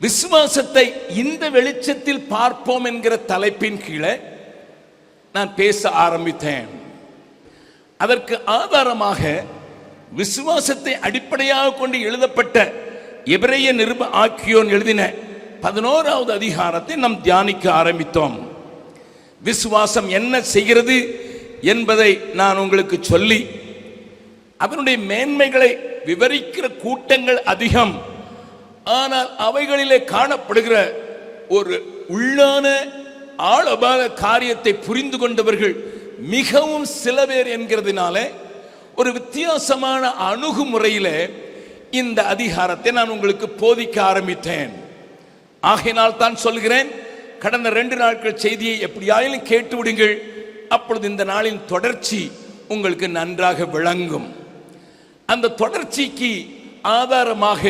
விசுவாசத்தை இந்த வெளிச்சத்தில் பார்ப்போம் என்கிற தலைப்பின் கீழே நான் பேச ஆரம்பித்தேன். அதற்கு ஆதாரமாக விசுவாசத்தை அடிப்படையாக கொண்டு எழுதப்பட்ட எபிரேய நிருப ஆக்கியோன் எழுதின 11வது அதிகாரத்தை நாம் தியானிக்க ஆரம்பித்தோம். விசுவாசம் என்ன செய்கிறது என்பதை நான் உங்களுக்கு சொல்லி அதனுடைய மேன்மைகளை விவரிக்கிற கூட்டங்கள் அதிகம். ஆனால் அவைகளிலே காணப்படுகிற ஒரு உள்ளான ஆழமான காரியத்தை புரிந்து கொண்டவர்கள் மிகவும் சில பேர் என்கிறதுனால ஒரு வித்தியாசமான அணுகுமுறையிலே இந்த அதிகாரத்தை நான் உங்களுக்கு போதிக்க ஆரம்பித்தேன். ஆகையினால் தான் சொல்கிறேன், கடந்த 2 நாட்கள் செய்தியை எப்படியாயிலும் கேட்டு விடுங்கள். அப்பொழுது இந்த நாளின் தொடர்ச்சி உங்களுக்கு நன்றாக விளங்கும். அந்த தொடர்ச்சிக்கு ஆதாரமாக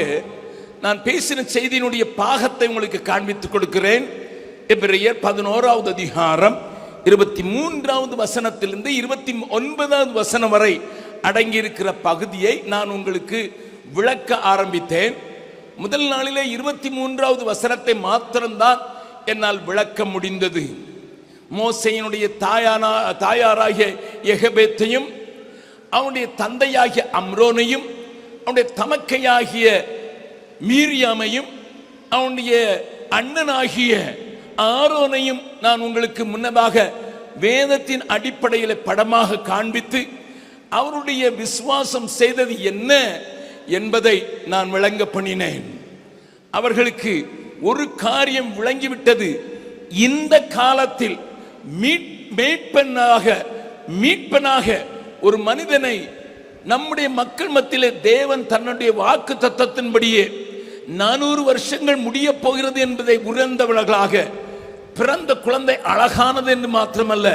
நான் பேசின செய்தியினுடைய பாகத்தை உங்களுக்கு காண்பித்துக் கொடுக்கிறேன். எபிரேயர் 11வது அதிகாரம் 23வது வசனத்திலிருந்து 29வது வசனம் வரை அடங்கியிருக்கிற பகுதியை நான் உங்களுக்கு விளக்க ஆரம்பித்தேன். முதல் நாளிலே 23வது வசனத்தை மாத்திரம்தான் என்னால் விளக்க முடிந்தது. மோசேயினுடைய தாயாராகிய எகபேத்தையும் அவனுடைய தந்தையாகிய அம்ரோனையும் அவனுடைய தமக்கையாகிய மீரியாமையும் அவனுடைய அண்ணனாகிய ஆரோனையும் நான் உங்களுக்கு முன்னதாக வேதத்தின் அடிப்படையில் படமாக காண்பித்து அவருடைய விசுவாசம் செய்தது என்ன என்பதை நான் விளங்க பண்ணினேன். அவர்களுக்கு ஒரு காரியம் விளங்கிவிட்டது. இந்த காலத்தில் மீட்பனாக ஒரு மனிதனை நம்முடைய மக்கள் மத்தியிலே தேவன் தன்னுடைய வாக்கு தத்தத்தின்படியே 400 வருஷங்கள் முடிய போகிறது என்பதை உணர்ந்தவர்களாக, பிறந்த குழந்தை அழகானது என்று மாத்திரமல்ல,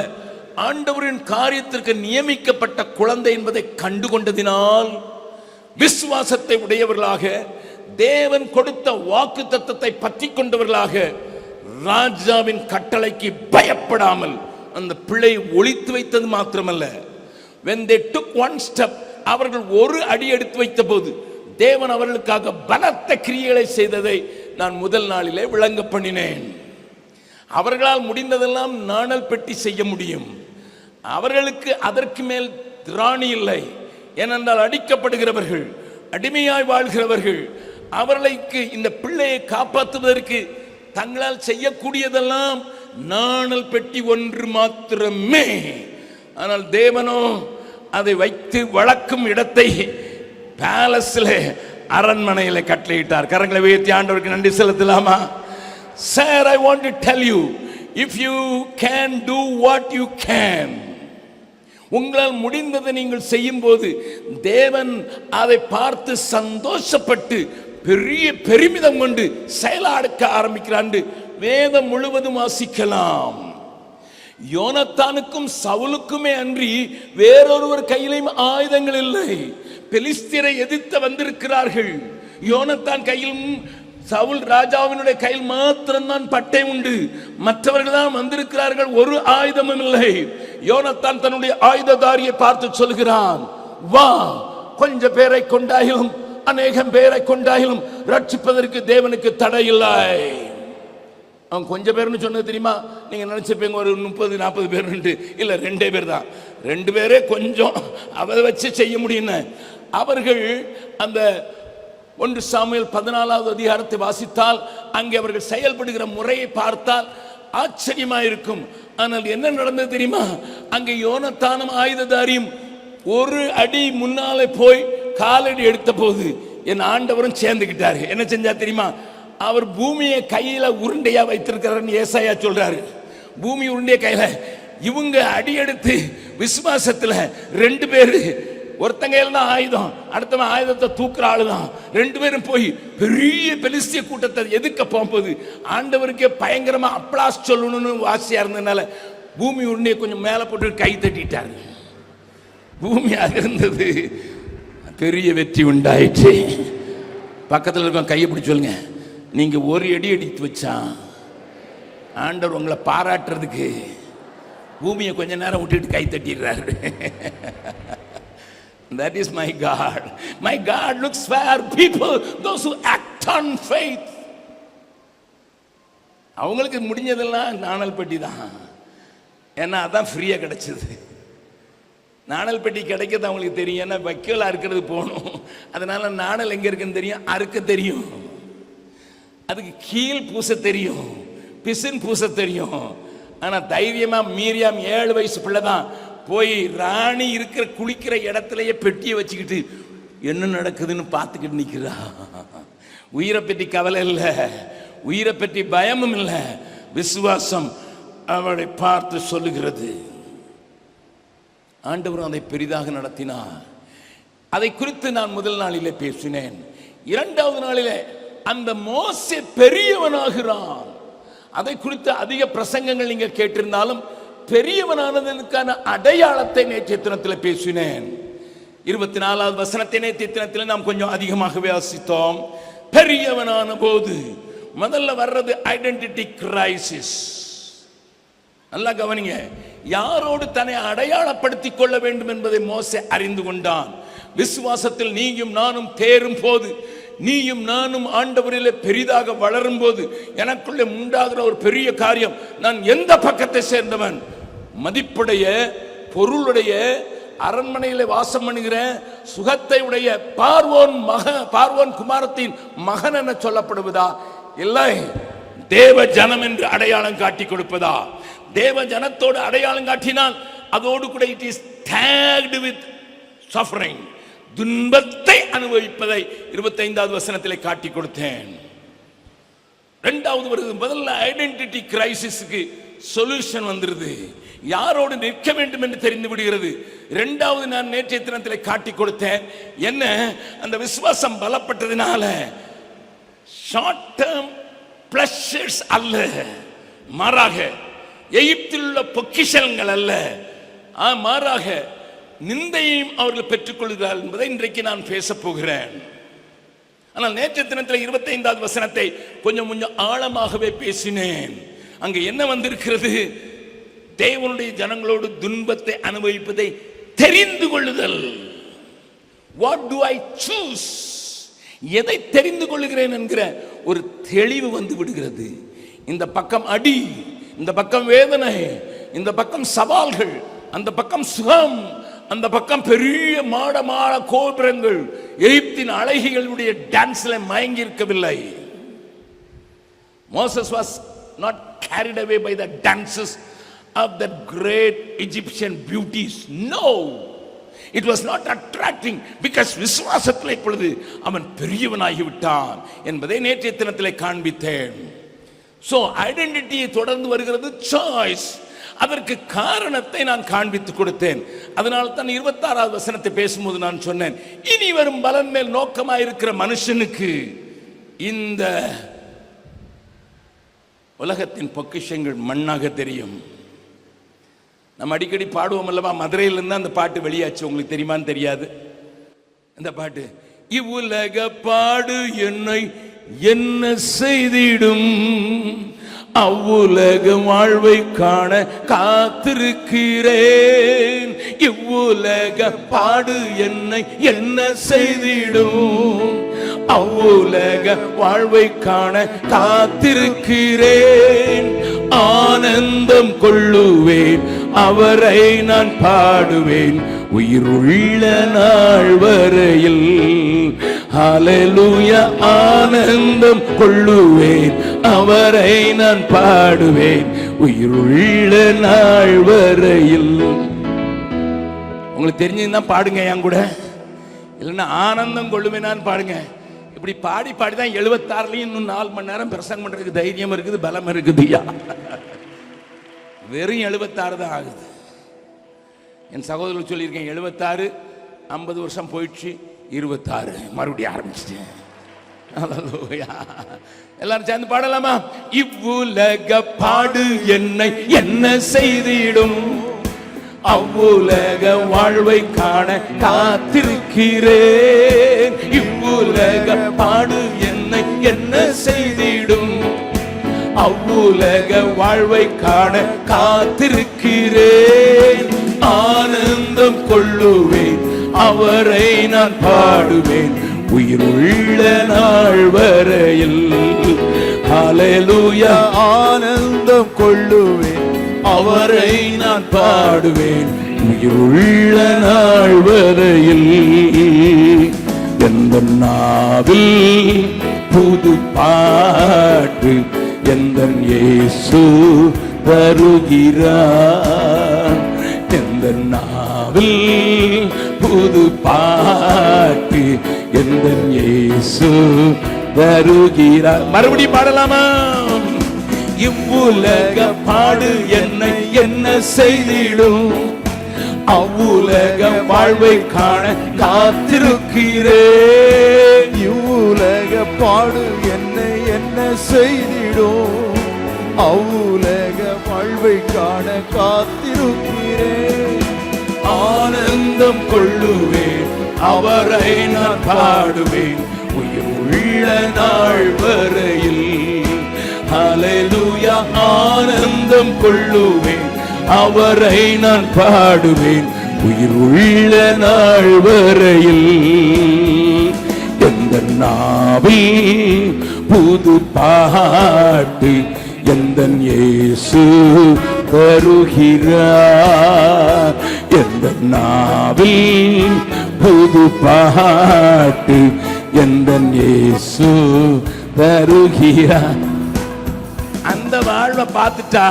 ஆண்டவரின் காரியத்திற்கு நியமிக்கப்பட்ட குழந்தை என்பதை கண்டுகொண்டதினால் விசுவாசத்தை உடையவர்களாக, தேவன் கொடுத்த வாக்கு தத்தத்தை பற்றி கொண்டவர்களாக, ராஜாவின் கட்டளைக்கு பயப்படாமல் அந்த பிள்ளையை ஒளித்து வைத்தது மாத்திரமல்ல, when they took one step, அவர்கள் ஒரு அடி எடுத்து வைத்த போது தேவன் அவர்களுக்காக பலத்த கிரியைகளை செய்ததை நான் முதல் நாளிலே விளங்க பண்ணினேன். அவர்களால் முடிந்ததெல்லாம் நாணல் பெட்டி செய்ய முடியும். அவர்களுக்கு அதற்கு மேல் திராணி இல்லை. ஏனென்றால் அடிக்கப்படுகிறவர்கள், அடிமையாய் வாழ்கிறவர்கள், அவர்களுக்கு இந்த பிள்ளையை காப்பாற்றுவதற்கு தங்களால் செய்யக்கூடியதெல்லாம் நாணல் பெட்டி ஒன்று மாத்திரமே. ஆனால் தேவனோ அதை வைத்து வளர்க்கும் இடத்தை பேலஸ்ல, அரண்மனையில் கட்டளையிட்டார். கரங்களை உயர்த்தி ஆண்டவருக்கு நன்றி செலுத்தலாமா? Sir, I want to tell you, if you can do what you can, உங்களால் முடிந்ததை நீங்கள் செய்யும் போது தேவன் அதை பார்த்து சந்தோஷப்பட்டு பெரிய பெருமிதம் கொண்டு செயலாடுக்க ஆரம்பிக்கிறான். வேதம் முழுவதும் வாசிக்கலாம். யோனத்தானுக்கும் சவுலுக்குமே அன்றி வேறொருவர் கையிலும் ஆயுதங்கள் இல்லை. பெலிஸ்தியரை எதிர்த்து வந்திருக்கிறார்கள். யோனத்தான் கையிலும் சவுல் ராஜாவினுடைய கையில் மாத்திரம்தான் பட்டை உண்டு. மற்றவர்கள் தான் வந்திருக்கிறார்கள், ஒரு ஆயுதமும் இல்லை. யோனத்தான் தன்னுடைய ஆயுததாரியை பார்த்து சொல்கிறான், வா, கொஞ்ச பேரை கொண்டாயிலும் அநேகம் பேரை கொண்டாயிலும் ரட்சிப்பதற்கு தேவனுக்கு தடை இல்லை. அவன் கொஞ்சம் பேர்னு சொன்னது தெரியுமா? நீங்க நினைச்சிருப்பீங்க ஒரு 30-40 பேர். இல்ல, 2 பேர் தான். 2 பேரே கொஞ்சம் அதை வச்சு செய்ய முடியும். அவர்கள் அந்த 1 சாமுவேல் 14வது அதிகாரத்தை வாசித்தால் அங்கே அவர்கள் செயல்படுகிற முறையை பார்த்தால் ஆச்சரியமாயிருக்கும். ஆனால் என்ன நடந்தது தெரியுமா? அங்கே யோனத்தானும் ஆயுததாரியும் ஒரு அடி முன்னாலே போய் காலடி எடுத்த போது என் ஆண்டவரும் சேர்ந்துக்கிட்டாரு. என்ன செஞ்சா தெரியுமா? அவர் பூமியை கையில உருண்டையா வைத்திருக்கிறார். ஏசாயா சொல்றாரு, பூமி உருண்டைய கையில. இவங்க அடி எடுத்து விசுவாசத்துல 2 பேரு, ஒருத்தங்க தான் ஆயுதம், அடுத்தவன் ஆயுதத்தை தூக்குற ஆளுதான். 2 பேரும் போய் பெரிய பெலிஸ்திய கூட்டத்தை எதிர்க்க போகும்போது ஆண்டவருக்கே பயங்கரமா அப்ளாஸ் சொல்லணும்னு வாசியா இருந்ததுனால பூமி உருண்டையை கொஞ்சம் மேல போட்டு கை தட்டிட்டாரு. பூமி இருந்தது, பெரிய வெற்றி உண்டாயிற்று. பக்கத்தில் இருக்க கையை பிடிச்சி சொல்லுங்க, நீங்க ஒரு அடி எடுத்து வச்சா ஆண்டவர் உங்களை பாராட்டுறதுக்கு பூமியை கொஞ்ச நேரம் விட்டுட்டு கை தட்டிடுறாரு. That is my God. My God looks for people, those who act on faith. அவங்களுக்கு முடிஞ்சதெல்லாம் நாணல் பெட்டி தான். ஏன்னா அதான் ஃப்ரீயாக கிடைச்சது. நாணல் பெட்டி கிடைக்கிறது அவங்களுக்கு தெரியும். ஏன்னா வைக்கோல் அறுக்கிறது போகணும். அதனால நாணல் எங்கே இருக்குன்னு தெரியும், அறுக்க தெரியும். அதுக்கு கீழ் பூச தெரியும், பிசின் பூச தெரியும். ஆனால் தைரியமாக மீரியாம் 7 வயசு பிள்ளை தான் போய் ராணி இருக்கிற குளிக்கிற இடத்துலயே பெட்டியை வச்சுக்கிட்டு என்ன நடக்குதுன்னு பார்த்துக்கிட்டு நிற்கிறா. உயிரை பற்றி கவலை இல்லை, உயிரை பற்றி பயமும் இல்லை. விசுவாசம் அவளை பார்த்து சொல்லுகிறது. ஆண்டவரும் அதை பெரிதாக நடத்தினார். அதை குறித்து நான் முதல் நாளிலே பேசினேன். 2வது நாளிலே அந்த மோசே பெரியவனாகிறான். அதை குறித்து அதிக பிரசங்கங்கள் நீங்க கேட்டிருந்தாலும் பெரியவனானதற்கான அடையாளத்தை நேற்றைய தினத்தில் பேசினேன். 24வது வசனத்தை நேற்றைய தினத்தில் நாம் கொஞ்சம் அதிகமாக வாசித்தோம். பெரியவனான போது முதல்ல வர்றது ஐடென்டிட்டி கிரைசிஸ். நல்லா கவனிங்க. யாரோடு தன்னை அடையாளப்படுத்திக் கொள்ள வேண்டும் என்பதை மோசே அறிந்து கொண்டான். விசுவாசத்தில் நீயும் நானும் தேரும் போது, நீயும் நானும் ஆண்டவரிலே பெரிதாக வளரும் போது எனக்குள்ளே உண்டாகிற ஒரு பெரிய காரியம், நான் எந்த பக்கத்தை சேர்ந்தவன்? மதிப்புடைய, பொருளுடைய, அரண்மனையிலே வாசம் பண்ணுகிற, சுகத்தை உடைய பார்வோன் குமாரத்தின் மகன் என சொல்லப்படுவதா, இல்லை தேவ ஜனம் என்று அடையாளம் காட்டி கொடுப்பதா? தேவ ஜனத்தோடு அடையாளம் காட்டினால் அதோடு கூட it is tagged with suffering, துன்பத்தை அனுபவிப்பதை 25வது வசனத்திலே காட்டி கொடுத்தேன். 2வது வருது. முதல்ல ஐடென்டிட்டி கிரைசிஸ்க்கு சொல்யூஷன் வந்துருது. யாரோடு நிற்க வேண்டும் என்று தெரிந்து விடுகிறது. 2வது நான் நேற்றைய தினத்திலே காட்டி கொடுத்தேன். என்ன? அந்த விசுவாசம் பலப்பட்டதினால ஷார்ட் டேர்ம் பிளஷர்ஸ் அல்ல, மாறாக எகிப்தில் உள்ள பொக்கிஷங்கள் அல்ல, மாறாக நிந்தையையும் அவர்கள் பெற்றுக் கொள்கிறார்கள் என்பதை இன்றைக்கு நான் பேச போகிறேன். ஆனால் நேற்றைய தினத்தில் 25வது வசனத்தை கொஞ்சம் ஆழமாகவே பேசினேன். அங்க என்ன வந்திருக்கிறது? தேவனுடைய ஜனங்களோடு துன்பத்தை அனுபவிப்பதை தெரிந்து கொள்ளுதல். What do I choose? எதை தெரிந்து கொள்கிறேன் என்கிற ஒரு தெளிவு வந்து விடுகிறது. இந்த பக்கம் அடி, இந்த பக்கம் வேதனை, இந்த பக்கம் சவால்கள், அந்த பக்கம் சுகம், அந்த பக்கம் பெரிய மாட கோபுரங்கள். எகிப்தின் அழகிகளுடைய டான்ஸ்ல மயங்கி இருக்கவில்லை. Moses was not carried away by the dances of the great Egyptian beauties. No, it was not attracting because விசுவாசத்தில் இப்பொழுது அவன் பெரியவனாகி விட்டான் என்பதை நேற்றைய தினத்திலே காண்பித்தேன். So ஐடென்டிட்டியை தொடர்ந்து வருகிறது சாய்ஸ். அதற்கு காரணத்தை நான் காண்பித்து கொடுத்தேன். அதனால தான் 26வது வசனத்தை பேசும்போது நான் சொன்னேன், இனி வரும் பலன் மேல் நோக்கமாயிருக்கிற மனுஷனுக்கு இந்த உலகத்தின் பொக்கிஷங்கள் மண்ணாக தெரியும். நம்ம அடிக்கடி பாடுவோம் அல்லவா? மதுரையிலிருந்து அந்த பாட்டு வெளியாச்சு. உங்களுக்கு தெரியுமான்னு தெரியாது. இந்த பாட்டு, இவ்வுலக பாடு என்னை என்ன செய்திடும், அவ்வுலக வாழ்வை காண காத்திருக்கிறேன். இவ்வுலக பாடு என்னை என்ன செய்திடும், அவ்வுலக வாழ்வை காண காத்திருக்கிறேன். ஆனந்தம் கொள்ளுவேன், அவரை நான் பாடுவேன் உயிருள்ள நாள் வரையில். ஹல்லேலூயா. ஆனந்தம் கொள்ளுவேன், அவரை நான் பாடுவேன் உயிருள்ள நாள் வரையில். உங்களுக்கு தெரிஞ்சதுதான் பாடுங்க என் கூட, இல்லைன்னா ஆனந்தம் கொள்ளுவேன் பாடுங்க. இப்படி பாடி தான் 76லயும் இன்னும் 4 மணி நேரம் பிரசங்கம் பண்றதுக்கு தைரியம் இருக்குது, பலம் இருக்குதுயா. வெறும் 76 தான் ஆகுது. என் சகோதரர் சொல்லியிருக்கேன், 76 50 வருஷம் போயிடுச்சு, 26 மறுபடியும் ஆரம்பிச்சிட்டேன். எல்லாரும் சேர்ந்து பாடலாமா? இவ்வுலக பாடு என்னை என்ன செய்திடும், அவ்வுலக வாழ்வை காண காத்திருக்கிறேன். இவ்வுலக பாடு என்னை என்ன செய்திடும், அவ்வுலக வாழ்வை காண காத்திருக்கிறேன். ஆனந்தம் கொள்ளுவேன், அவரை நான் பாடுவேன் உயிருள்ள நாள் வரையில். ஹல்லேலூயா. ஆனந்தம் கொள்ளுவேன், அவரை நான் பாடுவேன் உயிருள்ள நாள் வரையில். எந்த நாவில் புது பாட்டு எந்த இயேசு தருகிறார். எந்த நாவில் புது பாட்டு எந்த இயேசு தருகிறார். மறுபடியும் பாடலாமா? இவ்வுலக பாடு என்னை என்ன செய்திடும், அவ்வுலக வாழ்வை காண காத்திருக்கிறேன். இவ்வுலக பாடு என்னை என்ன செய்திடும், அவ்வுலக வாழ்வை காண காத்திருக்கிறேன். ஆனந்தம் கொள்ளுவேன், அவரை நான் பாடுவேன் உயிர் உள்ள நாள் வரையில். ஹல்லேலூயா. ஆனந்தம் கொள்ளுவேன், அவரை நான் பாடுவேன் உயிர் உள்ள நாள் வரையில். எந்த நாவில் புது பாட்டு எந்த இயேசு தருகிறார். எந்த நாவில் புது பாட்டு எந்த இயேசு தருகிறார். அந்த வாழ்வை பார்த்துட்டா,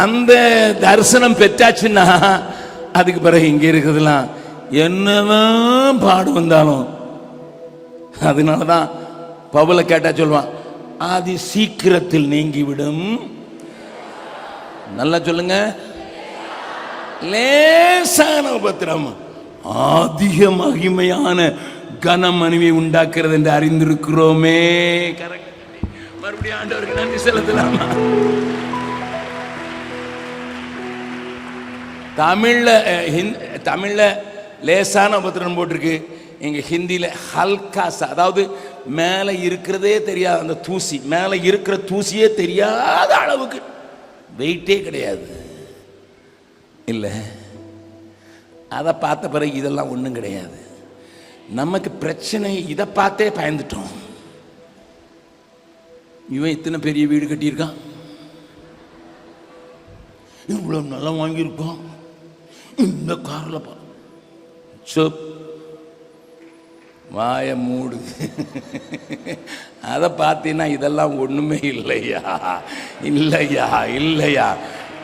அந்த தரிசனம் பெற்றாச்சுன்னா, அதுக்கு பிறகு இங்க இருக்குதுலாம் என்னதான் பாடு வந்தாலும், அதனாலதான் பவுல கேட்டா சொல்லுவான், அது சீக்கிரத்தில் நீங்கிவிடும். நல்லா சொல்லுங்க, லேசான உபத்திரம் அதிக மகிமையான கனமணிவை உண்டாக்குறது என்று அறிந்திருக்கிறோமே. மறுபடியும் ஆண்டவருக்கு நன்றி செலுத்தலாமா? தமிழ்ல லேசான உபத்திரம் போட்டிருக்கு, இங்க ஹிந்தியில ஹல்காசா, அதாவது மேல இருக்கிறதே தெரியாது, அந்த தூசி மேல இருக்கிற தூசியே தெரியாத அளவுக்கு வெயிட்டே கிடையாது இல்ல. அதை பார்த்த பிறகு இதெல்லாம் ஒண்ணும் கிடையாது. நமக்கு பிரச்சனை இதை பார்த்தே பயந்துட்டோம். இவன் இத்தனை பெரிய வீடு கட்டியிருக்கான், இவ்வளவு நல்லா வாங்கியிருக்கான், இந்த கார்ல வாய மூடு. அதை பார்த்தீங்கன்னா இதெல்லாம் ஒண்ணுமே இல்லையா இல்லையா இல்லையா.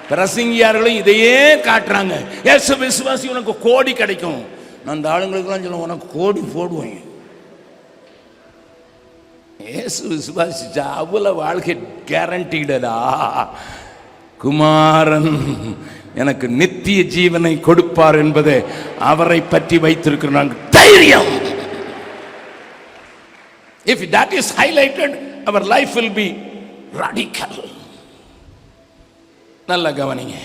பிரசங்கியார்களும் இதையே காட்டுறாங்க. இயேசு விசுவாசி உனக்கு கோடி கிடைக்கும். நான் அந்த ஆளுங்களுக்கெல்லாம் சொல்லுவேன், உனக்கு கோடி போடுவேன். இயேசு விசுவாசிச்சா அவ்வளவு வாழ்க்கை கேரண்டீடா. குமாரன் எனக்கு நித்திய ஜீவனை கொடுப்பார் என்பதை அவரை பற்றி வைத்திருக்கிற தைரியம். If that is highlighted, our life will be radical. நல்ல கவனிங்க.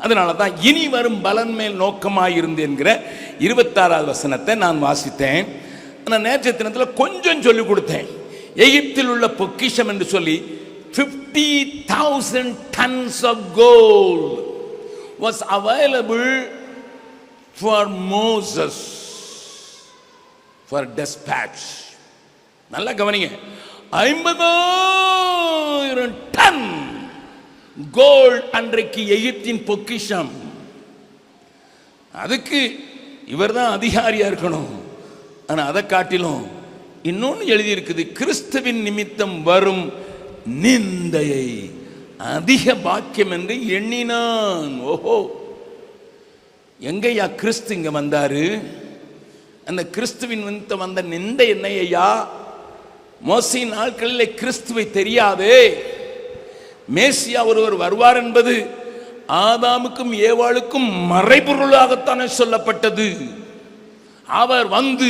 அதனால தான் இனி வரும் பலன் மேல் நோக்கமாயிருந்து என்கிற 26வது வசனத்தை நான் வாசித்தேன். நான் நேற்றைய தினத்தில் கொஞ்சம் சொல்லிக் கொடுத்தேன். எகிப்தில் உள்ள பொக்கிஷம் என்று சொல்லி 50,000 tons of gold was available for Moses for dispatch. நல்ல கவனிங்க, 50,000 டன் கோல்ட் அன்றைக்கு எகிப்தின் பொக்கிஷம். அதுக்கு இவர் தான் அதிகாரியா இருக்கணும். ஆனா அதை காட்டிலும் இன்னொன்னு எழுதி இருக்குது, கிறிஸ்துவின் நிமித்தம் வரும் நிந்தையை அதிக பாக்கியம் என்று எண்ணினான். ஓஹோ, எங்கய்யா கிறிஸ்து இங்க வந்தாரு? அந்த கிறிஸ்துவின் நிமித்தம் வந்த நிந்தை என்ன ஐயா? மோசையின் நாட்களில் கிறிஸ்துவை தெரியாதே. மேசியா ஒருவர் வருவார் என்பது ஆதாமுக்கும் ஏவாளுக்கும் மறைபொருளாகத்தானே சொல்லப்பட்டது. அவர் வந்து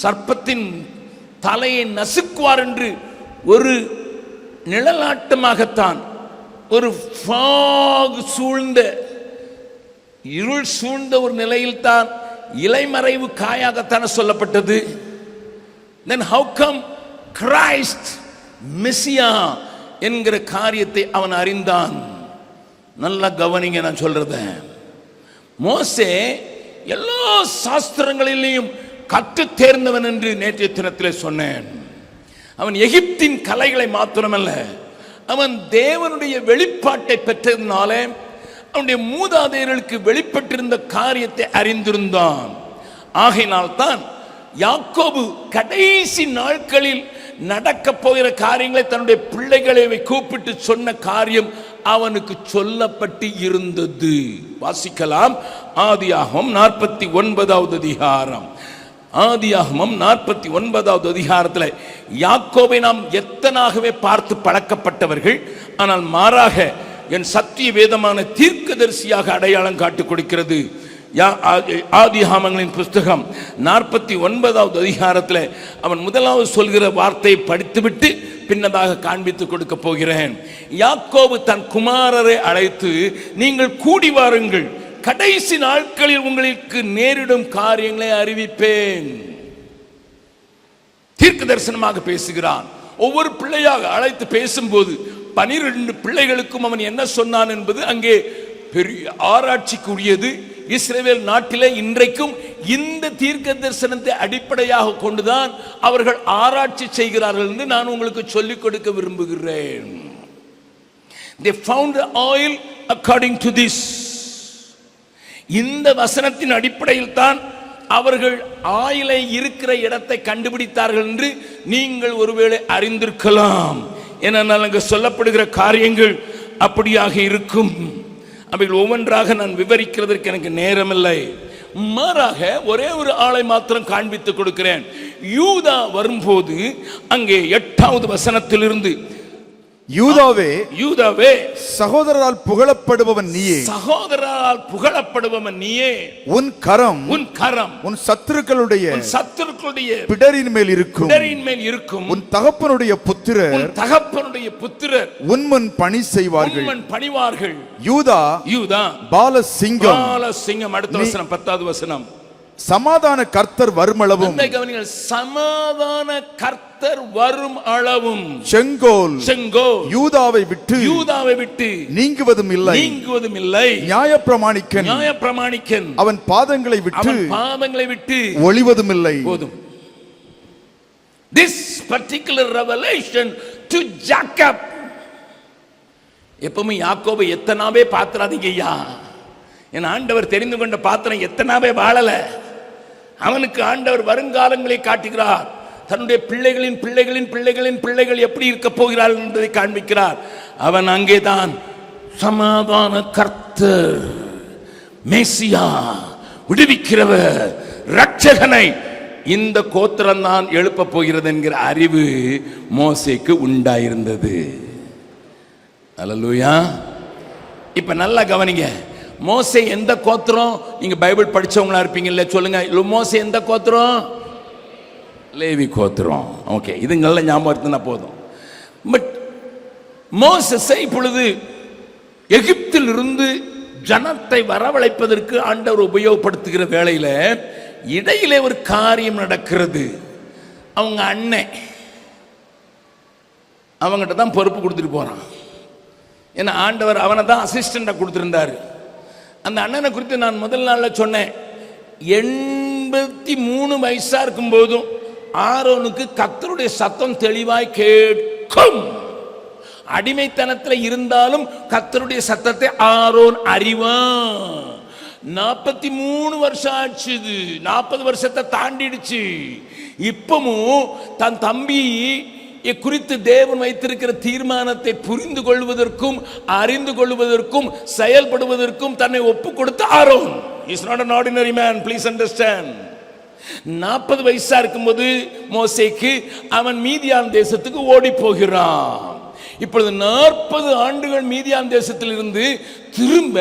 சர்ப்பத்தின் தலையை நசுக்குவார் என்று ஒரு நிழலாட்டமாகத்தான், ஒரு ஃபாக் சூழ்ந்த இருள் சூழ்ந்த ஒரு நிலையில் தான் இலைமறைவு காயாகத்தானே சொல்லப்பட்டது. Then how come Christ மெசியா என்கிற காரியத்தை அவன் அறிந்தான்? நல்லா கவனிங்க நான் சொல்றத. மோசே எல்லா சாஸ்திரங்களிலேயும் கற்று தேர்ந்தவன் என்று நேற்றைய தினத்தில் சொன்னேன். அவன் எகிப்தின் கலைகளை மாத்திரமல்ல, அவன் தேவனுடைய வெளிப்பாட்டை பெற்றதுனால அவனுடைய மூதாதையர்களுக்கு வெளிப்பட்டிருந்த காரியத்தை அறிந்திருந்தான். ஆகையினால்தான் யாக்கோபு கடைசி நாட்களில் நடக்க போகிற காரியங்களை தன்னுடைய பிள்ளைகளை கூப்பிட்டு சொன்ன காரியம் அவனுக்கு சொல்லப்பட்டு இருந்தது. வாசிக்கலாம். ஆதியாகமம் 49வது அதிகாரம். ஆதியாகமம் 49வது அதிகாரத்தில் யாக்கோபை நாம் எத்தனாகவே பார்த்து பழக்கப்பட்டவர்கள். ஆனால் மாறாக என் சத்திய வேதமான தீர்க்கதரிசியாக அடையாளம் காட்டிக் கொடுக்கிறது. ஆதியாகமங்களின் புஸ்தகம் 49வது அதிகாரத்தில் அவன் முதலாவது சொல்கிற வார்த்தையை படித்துவிட்டு பின்னதாக காண்பித்து கொடுக்க போகிறேன். யாக்கோபு தன் குமாரரை அழைத்து, நீங்கள் கூடி வாருங்கள், கடைசி நாட்களில் உங்களுக்கு நேரிடும் காரியங்களை அறிவிப்பேன். தீர்க்க தரிசனமாக பேசுகிறான். ஒவ்வொரு பிள்ளையாக அழைத்து பேசும்போது 12 பிள்ளைகளுக்கும் அவன் என்ன சொன்னான் என்பது அங்கே பெரிய ஆராய்ச்சிக்குரியது. இஸ்ரவேல் நாட்டிலே இன்றைக்கும் இந்த தீர்க்க தரிசனத்தை அடிப்படையாக கொண்டுதான் அவர்கள் ஆராய்ச்சி செய்கிறார்கள் என்று நான் உங்களுக்கு சொல்லிக் கொடுக்க விரும்புகிறேன். They found the oil according to this. இந்த வசனத்தின் அடிப்படையில் தான் அவர்கள் ஆயிலை இருக்கிற இடத்தை கண்டுபிடித்தார்கள் என்று நீங்கள் ஒருவேளை அறிந்திருக்கலாம். ஏனென்றால் அங்கு சொல்லப்படுகிற காரியங்கள் அப்படியாக இருக்கும். அவைகள் ஒவ்வொன்றாக நான் விவரிக்கிறதற்கு எனக்கு நேரமில்லை. மாறாக ஒரே ஒரு ஆளை மாத்திரம் காண்பித்து கொடுக்கிறேன். யூதா வரும்போது அங்கே 8வது வசனத்திலிருந்து, யூதாவே, யூதாவே, சகோதரரால் புகழப்படுபவன் நீயே, சகோதரரால் புகழப்படுபவன் நீயே, உன் கரம் உன் சத்துருக்களுடைய பிடரின் மேல் இருக்கும், உன் தகப்பனுடைய புத்திரர் உன் முன் பணி செய்வார்கள். யூதா பாலசிங்கம். அடுத்த வசனம் 10வது வசனம். சமாதான கர்த்தர் வருமளவும், சமாதான கர்த்தர் வரும் அளவும் செங்கோல் யூதாவை விட்டு நீங்குவதும் இல்லை. நியாயப்பிரமாணிக்கன் அவன் பாதங்களை விட்டு ஒளிவதும் இல்லை. போதும். This particular revelation to Jacob. எப்பவுமே யாக்கோபை எத்தனாவே பாத்திராதீங்க ஐயா. என் ஆண்டவர் தெரிந்து கொண்ட பாத்திரம் எத்தனாவே வாழல. அவனுக்கு ஆண்டவர் வருங்காலங்களை காட்டுகிறார். தன்னுடைய பிள்ளைகள் எப்படி இருக்க போகிறார்கள் என்பதை காண்பிக்கிறார். அவன் அங்கேதான் சமாதான கர்த்தர், மேசியா, விடுவிக்கிறவர், இரட்சகனை இந்த கோத்திரம் தான் எழுப்ப போகிறது என்கிற அறிவு மோசேக்கு உண்டாயிருந்தது. அல்லேலூயா. இப்ப நல்லா கவனிங்க. மோசே எந்த கோத்திரம்? நீங்க பைபிள் படிச்சவங்களா இருப்பீங்கல்ல, சொல்லுங்க. மோசே எந்த கோத்திரம்? லேவி கோத்திரம். ஓகே, இது நல்ல ஞாபகம் போதும். பட் மோசே இப்பொழுது எகிப்தில் இருந்து ஜனத்தை வரவழைப்பதற்கு ஆண்டவர் உபயோகப்படுத்துகிற வேளையில இடையிலே ஒரு காரியம் நடக்கிறது. அவங்க அண்ணன் அவங்ககிட்ட தான் பொறுப்பு கொடுத்துட்டு போறான். ஏன்னா ஆண்டவர் அவனை தான் அசிஸ்டண்டா கொடுத்திருந்தாரு. அந்த அண்ணனை குறித்து நான் முதல் நாள்ல சொன்னேன். 83 வயசா இருக்கும் போதும் ஆரோனுக்கு கர்த்தருடைய சத்தம் தெளிவாய் கேட்கும். அடிமைத்தனத்தில் இருந்தாலும் கர்த்தருடைய சத்தத்தை ஆரோன் அறிவான். 43 வருஷம் ஆச்சு. 40 வருஷத்தை தாண்டிடுச்சு. இப்பவும் தன் தம்பி குறித்து தேவன் வைத்திருக்கிற தீர்மானத்தை புரிந்து கொள்வதற்கும் அறிந்து கொள்வதற்கும் செயல்படுவதற்கும் தன்னை ஒப்பு கொடுத்த Aaron. Is not an ordinary man, please understand. 40 வயசா இருக்கும்போது மோசேக்கு அவன் மீதியான் தேசத்துக்கு ஓடி போகிறான். இப்பொழுது 40 ஆண்டுகள் மீதியான் தேசத்தில் இருந்து திரும்ப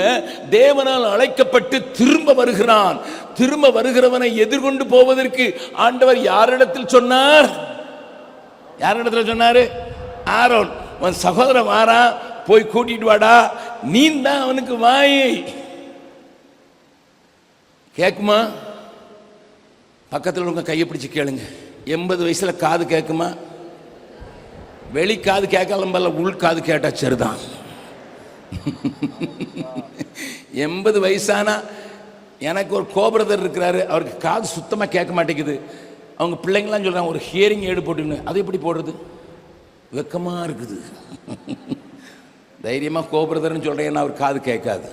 தேவனால் அழைக்கப்பட்டு திரும்ப வருகிறான். திரும்ப வருகிறவனை எதிர்கொண்டு போவதற்கு ஆண்டவர் யாரிடத்தில் சொன்னார்? ஆரோன். உன் சகோதரன் வாரா, போய் கூட்டிட்டு வாடா, நீ தான் அவனுக்கு வாய். கேக்குமா? பக்கத்தில் உங்க கையை பிடிச்சு கேளுங்க. 80 வயசுல காது கேக்குமா? வெளி காது கேட்கலாம், உள் காது கேட்டா சரிதான். 80 வயசானா எனக்கு ஒரு கோபரதர் இருக்கிறாரு, அவருக்கு காது சுத்தமாக கேட்க மாட்டேங்குது. அவங்க பிள்ளைங்களாம் சொல்றாங்க ஒரு ஹியரிங் எய்டு போட்டுன்னு. அது எப்படி போடுறது? வெக்கமா இருக்குது. தைரியமா கோபுரதர்னு சொல்றேன், அவர் காது கேட்காது.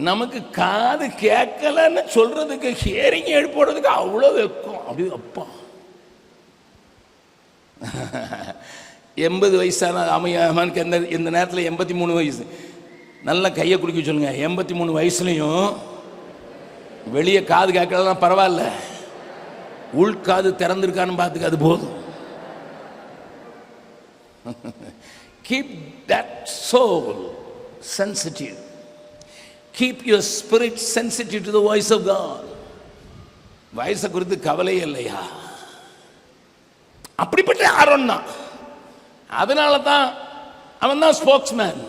நமக்கு காது கேட்கலன்னு சொல்றதுக்கு, ஹியரிங் எய்ட் போடுறதுக்கு அவ்வளோ வெக்கம். அப்படி அப்பா 80 வயசான அமையாமனுக்கு இந்த நேரத்தில் 83 வயசு. நல்லா கையை குடிக்க சொல்லுங்க. 83 வயசுலையும் வெளியே காது கேட்கலாம் பரவாயில்ல, உள்காது திறந்திருக்கான்னு பார்த்துக்க, அது போதும். Keep that soul sensitive. Keep your spirit sensitive to the voice of God. வயசை குறித்து கவலை இல்லையா? அப்படிப்பட்ட ஆரோன் தான். அதனால தான் அவன் தான் ஸ்போக்ஸ்மேன்.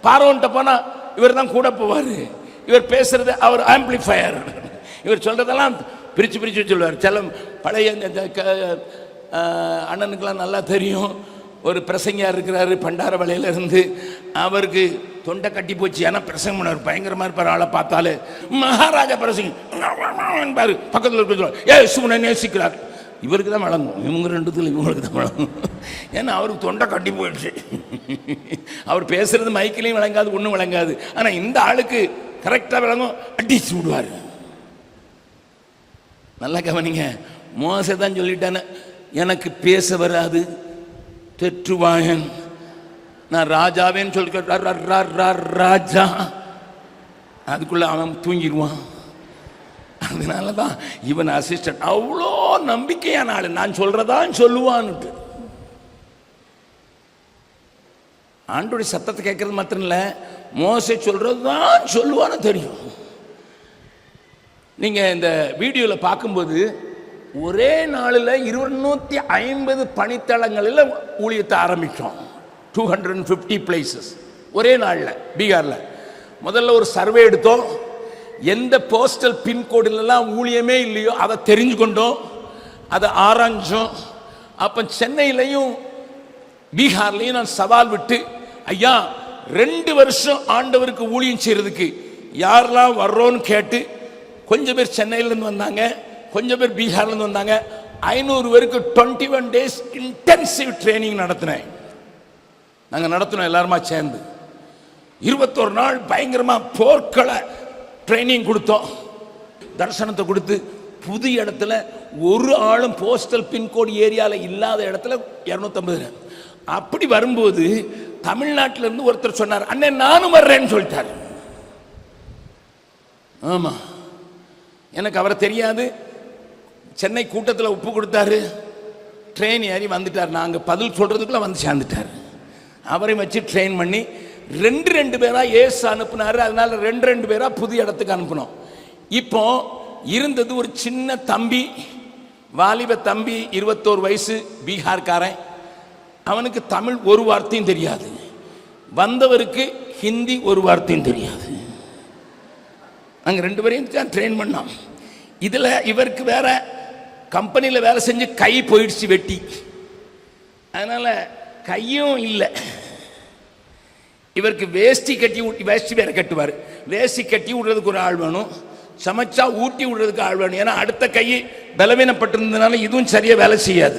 பார்வோன்ட்ட போனா இவர் தான் கூட போவார். இவர் பேசுறது அவர் ஆம்பிளிஃபயர். இவர் சொல்றதெல்லாம் பிரிச்சு பிரிச்சு சொல்லுவார். சில பழைய அண்ணனுக்கெல்லாம் நல்லா தெரியும். ஒரு பிரசங்கியார் இருக்கிறாரு பண்டார வலையில இருந்து. அவருக்கு தொண்டை கட்டி போச்சு. ஏன்னா பிரசங்கம் பண்ணார், பயங்கரமா இருப்பார். ஆளை பார்த்தாலே மகாராஜா பிரசங்க பக்கத்தில் இருக்க ஏசுவனை நேசிக்கிறார். இவருக்கு தான் வழங்கும், இவங்க ரெண்டுத்துல இவங்களுக்கு தான் வழங்கும். ஏன்னா அவருக்கு தொண்டை கட்டி போயிடுச்சு. அவர் பேசுறது மைக்கிலையும் விளங்காது, ஒன்றும் விளங்காது. ஆனால் இந்த ஆளுக்கு கரெக்டாக விளங்கும், அடிச்சு விடுவார். நல்லா கவனிங்க. மோசை தான் சொல்லிட்டானே, எனக்கு பேச வராது, தெற்றுவாயன், நான் ராஜாவேன்னு சொல்லி ராஜா. அதுக்குள்ள அவன் தூங்கிடுவான். அதனால தான் இவன் அசிஸ்டன்ட். அவ்வளோ நம்பிக்கையான ஆளு. நான் சொல்றதான் சொல்லுவான்ட்டு. ஆண்டோடைய சத்தத்தை கேட்கறது மாத்திரம் இல்லை, மோசே சொல்றதுதான் சொல்லுவான்னு தெரியும். நீங்க இந்த வீடியோவில் பார்க்கும்போது ஒரே நாளில் 250 பணித்தளங்களில் ஊழியத்தை ஆரம்பித்தோம். 250 பிளேசஸ் ஒரே நாளில் பீகாரில். முதல்ல ஒரு சர்வே எடுத்தோம். எந்த போஸ்டல் பின்கோடிலெல்லாம் ஊழியமே இல்லையோ அதை தெரிஞ்சு கொண்டோம், அதை ஆராய்ஞ்சோம். அப்போ சென்னையிலையும் பீகார்லையும் நான் சவால் விட்டு, ஐயா 2 வருஷம் ஆண்டவருக்கு ஊழியம் செய்யறதுக்கு யாரெல்லாம் வர்றோன்னு கேட்டு, கொஞ்சம் பேர் சென்னையிலேருந்து வந்தாங்க, கொஞ்சம் பேர் பீகார்லேருந்து வந்தாங்க. 500 பேருக்கு 21 days இன்டென்சிவ் ட்ரைனிங் நடத்தினேன். நாங்கள் நடத்தினோம் எல்லாருமா சேர்ந்து. 21 நாள் பயங்கரமாக போர்க்கள ட்ரைனிங் கொடுத்தோம். தரிசனத்தை கொடுத்து புது இடத்துல ஒரு ஆளும் போஸ்டல் பின்கோடு ஏரியாவில் இல்லாத இடத்துல 250. அப்படி வரும்போது தமிழ்நாட்டில் இருந்து ஒருத்தர் சொன்னார், அண்ணே நானும் வர்றேன்னு சொல்லிட்டார். ஆமாம், எனக்கு அவரை தெரியாது. சென்னை கூட்டத்தில் உப்பு கொடுத்தாரு, ட்ரெயின் ஏறி வந்துட்டார். நாங்கள் பதில் சொல்றதுக்குள்ள வந்து சேர்ந்துட்டார். அவரை வச்சு ட்ரெயின் பண்ணி 2 பேரா ஏசு அனுப்புனாரு. அதனால 2 பேரா புது இடத்துக்கு அனுப்பினோம். இப்போ இருந்தது ஒரு சின்ன தம்பி, வாலிப தம்பி, 21 வயசு, பீகார்காரன். அவனுக்கு தமிழ் ஒரு வார்த்தையும் தெரியாது. வந்தவருக்கு ஹிந்தி ஒரு வார்த்தையும் தெரியாது. நாங்கள் 2 பேரையும் தான் ட்ரெயின் பண்ணோம். இதில் இவருக்கு வேற கம்பெனியில் வேலை செஞ்சு கை போயிடுச்சு, வெட்டி. அதனால கையும் இல்லை. இவருக்கு வேஷ்டி கட்டி, வேஷ்டி வேற கட்டுவார். வேஷ்டி கட்டி விடுறதுக்கு ஒரு ஆள் வேணும், சமைச்சா ஊட்டி விடுறதுக்கு ஆள் வேணும். ஏன்னா அடுத்த கை பலவீனப்பட்டிருந்ததுனால இதுவும் சரியாக வேலை செய்யாது.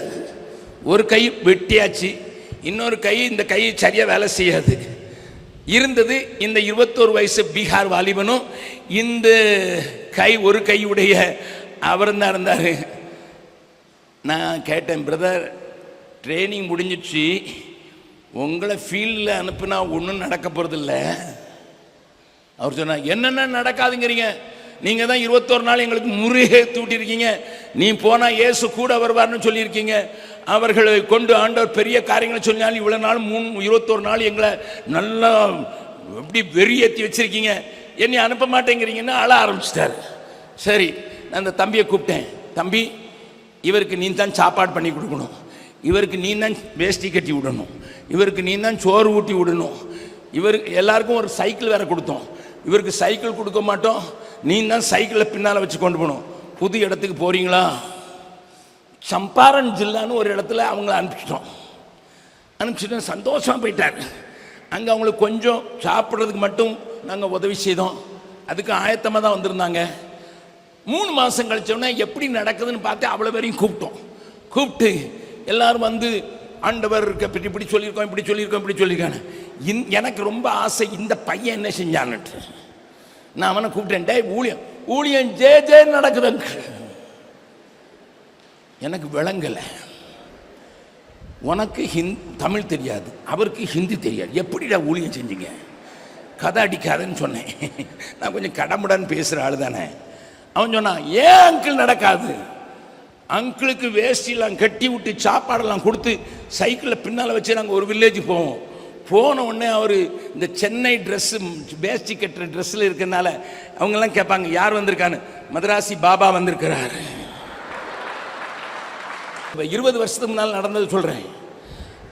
ஒரு கை வெட்டியாச்சு, இன்னொரு கை, இந்த கை சரியாக வேலை செய்யாது. இருந்தது இந்த 21 வயசு பீகார் வாலிபனும் இந்த கை ஒரு கையுடைய அவர் தான் இருந்தார். நான் கேட்டேன், பிரதர் ட்ரைனிங் முடிஞ்சிடுச்சு, உங்களை ஃபீல்டில் அனுப்புனா ஒன்றும் நடக்க போகிறது இல்லை. அவர் சொன்னார், என்னென்ன நடக்காதுங்கிறீங்க? நீங்கள் தான் 21 நாள் எங்களுக்கு முறையே தூட்டிருக்கீங்க. நீ போனால் இயேசு கூட வருவார்னு சொல்லியிருக்கீங்க. அவர்களை கொண்டு ஆண்டவர் பெரிய காரியங்களை சொன்னாலும் இவ்வளோ நாள் 21 நாள் எங்களை நல்லா எப்படி வெறியேற்றி வச்சிருக்கீங்க, என்னை அனுப்ப மாட்டேங்கிறீங்கன்னு அழ ஆரம்பிச்சிட்டார். சரி, நான் அந்த தம்பியை கூப்பிட்டேன். தம்பி, இவருக்கு நீ தான் சாப்பாடு பண்ணி கொடுக்கணும், இவருக்கு நீ தான் வேஷ்டி கட்டி விடணும், இவருக்கு நீ தான் சோறு ஊட்டி விடணும். இவருக்கு எல்லாருக்கும் ஒரு சைக்கிள் வேற கொடுத்தோம். இவருக்கு சைக்கிள் கொடுக்க மாட்டோம், நீ தான் சைக்கிளை பின்னால் வச்சு கொண்டு போகணும். புது இடத்துக்கு போறீங்களா? சம்பாரன் ஜில்லான்னு ஒரு இடத்துல அவங்கள அனுப்பிச்சிட்டோம். சந்தோஷமாக போயிட்டார். அங்கே அவங்களுக்கு கொஞ்சம் சாப்பிட்றதுக்கு மட்டும் நாங்கள் உதவி செய்தோம். அதுக்கு ஆயத்தமாக தான் வந்திருந்தாங்க. 3 மாசம் கழிச்சோன்னா எப்படி நடக்குதுன்னு பார்த்து அவ்வளோ பேரையும் கூப்பிட்டு எல்லாரும் வந்து ஆண்டவர் பற்றி இப்படி சொல்லியிருக்கோம், இப்படி சொல்லியிருக்கோம், இப்படி சொல்லியிருக்காங்க. எனக்கு ரொம்ப ஆசை இந்த பையன் என்ன செஞ்சான்ட்டு. நான் அவனை கூப்பிட்டேன், டே ஊழியம் ஜே நடக்குதுங்க. எனக்கு விளங்கலை. உனக்கு தமிழ் தெரியாது, அவருக்கு ஹிந்தி தெரியாது, எப்படிடா ஊழியம் செஞ்சீங்க? கதை அடிக்காதுன்னு சொன்னேன். நான் கொஞ்சம் கடமுடான்னு பேசுகிற ஆள் தானே. அவன் சொன்னான், ஏன் அங்கிள் நடக்காது? அங்கிளுக்கு வேஷ்டிலாம் கட்டி விட்டு சாப்பாடெல்லாம் கொடுத்து சைக்கிளில் பின்னால் வச்சு நாங்கள் ஒரு வில்லேஜ் போவோம். போன உடனே அவர் இந்த சென்னை ட்ரெஸ்ஸு வேஷ்டி கட்டுற ட்ரெஸ்ஸில் இருக்கிறனால அவங்கெல்லாம் கேட்பாங்க, யார் வந்திருக்கான்னு. மதராசி பாபா வந்திருக்கிறார். 20 வருஷத்துக்கு முன்னால் நடந்தது சொல்கிறேன்.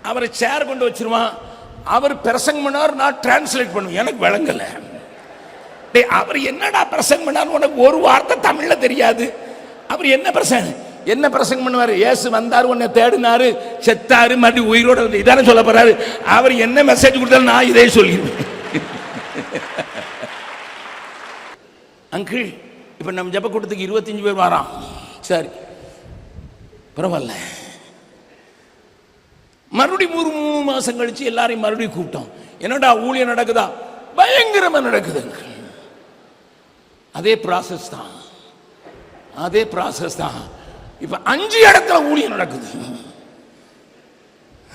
அவரை சேர் கொண்டு வச்சிருவான், அவர் பிரசங்கம் பண்ணார், நான் டிரான்ஸ்லேட் பண்ணுவேன். எனக்கு விளங்கலை. அவர் என்னடா பிரசங்கம் பண்ணார், உனக்கு ஒரு வார்த்தை தமிழில் தெரியாது. அவர் என்ன பிரசங்கம் பண்ணுவார்? இயேசு வந்தார், உன்னை தேடினாரு, செத்தாரு, மறுபடியும் உயிரோட இதானே சொல்ல போறாரு. அவர் என்ன மெசேஜ் கொடுத்தாலும் நான் இதே சொல்லிடுவேன். அங்கிள் இப்போ நம்ம ஜெப கூட்டத்துக்கு 25 பேர் வரான். சரி, பரவாயில்ல. மறுபடியும் 3 மாசம் கழிச்சு எல்லாரையும் மறுபடியும் கூப்பிட்டோம். என்னடா ஊழியம் நடக்குதா? பயங்கரமா நடக்குது. அதே ப்ராசஸ் தான். இப்ப 5 இடத்துல ஊழியம் நடக்குது.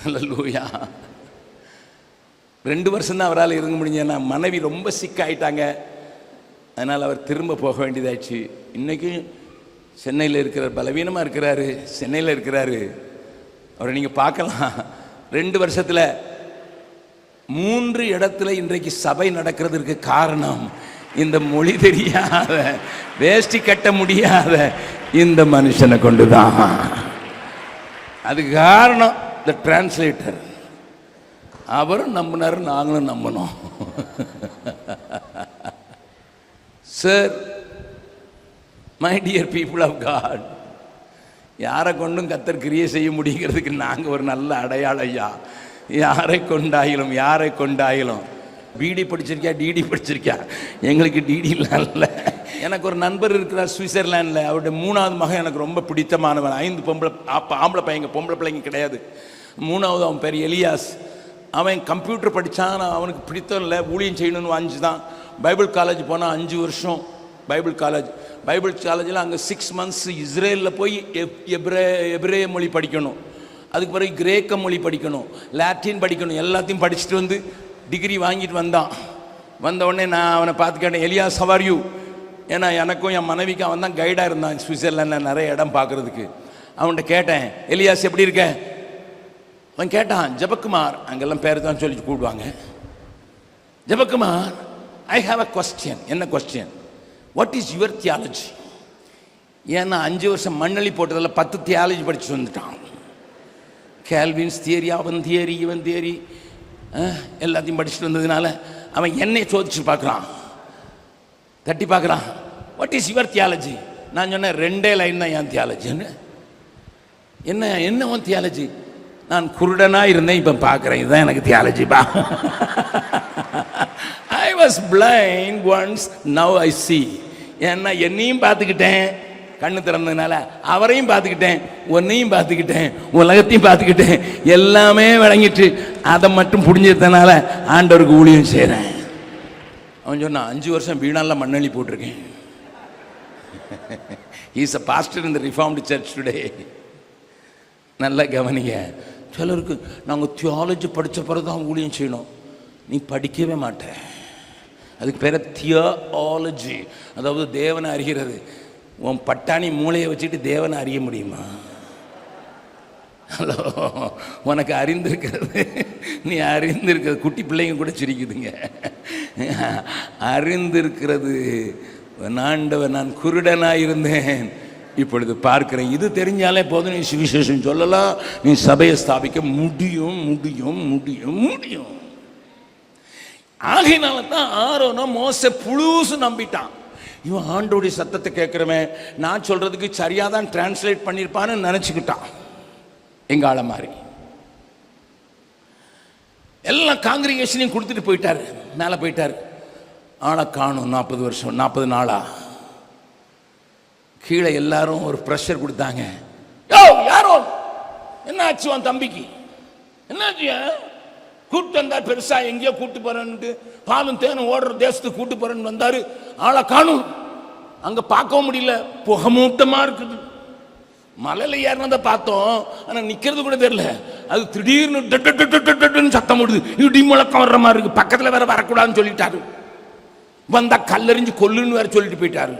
அல்லேலூயா. 2 வருஷம் தான் அவரால் இருக்க முடிஞ்சேன்னா மனைவி ரொம்ப சிக்காயிட்டாங்க. அதனால் அவர் திரும்ப போக வேண்டியதாச்சு. இன்னைக்கு சென்னையில் இருக்கிறார், பலவீனமாக இருக்கிறாரு, சென்னையில் இருக்கிறாரு. அவரை நீங்கள் பார்க்கலாம். 2 வருஷத்தில் 3 இடத்துல இன்றைக்கு சபை நடக்கிறதுக்கு காரணம் இந்த மொழி தெரியாத, வேஷ்டி கட்ட முடியாத இந்த மனுஷனை கொண்டுதான். அதுக்கு காரணம் இந்த டிரான்ஸ்லேட்டர். அவரும் நம்பினார், நாங்களும் நம்பினோம். Sir, my dear people of God, யாரை கொண்டும் கர்த்தர் கிரியை செய்ய முடிகிறதுக்கு நாங்கள் ஒரு நல்ல அடையாளம். ஐயா, யாரை கொண்டாயிலும் பிடி படிச்சிருக்கியா, டிடி படிச்சிருக்கியா? எங்களுக்கு டிடி இல்லை. எனக்கு ஒரு நண்பர் இருக்கிறார் சுவிட்சர்லாண்டில். அவருடைய 3வது மகன் எனக்கு ரொம்ப பிடித்தமானவன். 5 ஆம்பளை பையங்க, பொம்பளை பிள்ளைங்க கிடையாது. 3வது அவன் பேர் எலியாஸ். அவன் கம்ப்யூட்டர் படித்தான். அவனுக்கு பிடித்தம் இல்லை, ஊழியம் செய்யணும்னு 5 தான். பைபிள் காலேஜ் போனால் 5 வருஷம் பைபிள் காலேஜில் அங்கே 6 months இஸ்ரேலில் போய் எபிரேய மொழி படிக்கணும். அதுக்கு பிறகு கிரேக்க மொழி படிக்கணும், லாட்டின் படிக்கணும். எல்லாத்தையும் படிச்சுட்டு வந்து டிகிரி வாங்கிட்டு வந்த உடனே நான் அவனை பார்த்து கேட்டேன், எலியாஸ் ஹவ் ஆர் யூ? ஏன்னா எனக்கும் என் மனைவிக்கு அவன் தான் கைடாக இருந்தான் சுவிட்சர்லாண்டில் நிறைய இடம் பார்க்குறதுக்கு. அவன்கிட்ட கேட்டேன், எலியாஸ் எப்படி இருக்க? அவன் கேட்டான், ஜெபக்குமார், அங்கெல்லாம் பேர் தான் சொல்லி கூப்பிடுவாங்க. Jebakumar, I have a question. என்ன question? What is your theology? ஏன்னா 5 வருஷம் மண்ணளி போட்டதில் 10 தியாலஜி படிச்சு வந்துட்டான். கேல்வின்ஸ் தியரி, அவன் தியரி, இவன் தியரி, எல்லாத்தையும் படிச்சுட்டு வந்ததுனால அவன் என்னை சோதிச்சு பார்க்குறான், தட்டி பார்க்குறான். What is your theology? நான் சொன்னேன், 2 லைன் தான் என் தியாலஜின்னு. என்ன உன் தியாலஜி? நான் குருடனாக இருந்தேன், இப்போ பார்க்குறேன், இதுதான் எனக்கு தியாலஜிப்பா. I was blind once, now I see. ஏன்னா என்னையும் பார்த்துக்கிட்டேன் கண்ணு திறந்ததுனால, அவரையும் பார்த்துக்கிட்டேன், உன்னையும் பார்த்துக்கிட்டேன், உலகத்தையும் பார்த்துக்கிட்டேன், எல்லாமே விளங்கிட்டு அதை மட்டும் புரிஞ்சதுனால ஆண்டவருக்கு ஊழியம் செய்கிறேன். அவன் சொன்னான், 5 வருஷம் வீணால மண்ணள்ளி போட்டிருக்கேன். He is a pastor in the Reformed Church today. நல்லா கவனிங்க. சிலருக்கு நாங்கள் தியாலஜி படித்த பிறகு தான் ஊழியம் செய்யணும். நீ படிக்கவே மாட்டேன். அதுக்கு பேர் தியாலஜி, அதாவது தேவனை அறிகிறது. உன் பட்டாணி மூளையை வச்சுட்டு தேவனை அறிய முடியுமா? ஹலோ, உனக்கு அறிந்திருக்கிறது, நீ அறிந்திருக்கிறது, குட்டி பிள்ளைங்க கூட சிரிக்குதுங்க. அறிந்திருக்கிறது, ஆண்டவன் நான் குருடனாக இருந்தேன், இப்பொழுது பார்க்கிறேன். இது தெரிஞ்சாலே போதும், நீ சுவிசேஷம் சொல்லலாம், நீ சபையை ஸ்தாபிக்க முடியும் முடியும் முடியும் முடியும். ஆகையினால தான் ஆரோனோ மோசே புழுசு நம்பிட்டான். இவன் ஆண்டோடைய சத்தத்தை கேட்கிறவன், நான் சொல்றதுக்கு சரியாக தான் டிரான்ஸ்லேட் பண்ணியிருப்பான்னு நினச்சிக்கிட்டான். எங்கால மாதிரி எல்லாம் காங்கிரிகேஷனையும் கொடுத்துட்டு போயிட்டாரு, மேலே போயிட்டாரு. ஆளை காணும். 40 வருஷம், 40 நாளா கீழே எல்லாரும் ஒரு ப்ரெஷர் கொடுத்தாங்க. யோ யாரோ என்ன ஆச்சு உன் தம்பிக்கு, என்னாச்சு? கூட்டு வந்தார், பெருசா எங்கேயோ கூட்டு போறேன்ட்டு, பாலும் தேனும் ஓடுற தேசத்துக்கு கூட்டு போறேன்னு வந்தாரு. ஆளை காணும், அங்க பார்க்கவும் முடியல, புகமூட்டமா இருக்குது. மலையில ஏறினதை பார்த்தோம், ஆனா நிக்கிறது கூட தெரியல. அது திடீர்னு சத்தம் போடுது, இடி முழக்கம் வர்ற மாதிரி இருக்கு. பக்கத்துல வேற வரக்கூடாதுன்னு சொல்லிட்டாரு. வந்தா கல்லெறிஞ்சு கொல்லுன்னு வேற சொல்லிட்டு போயிட்டாரு.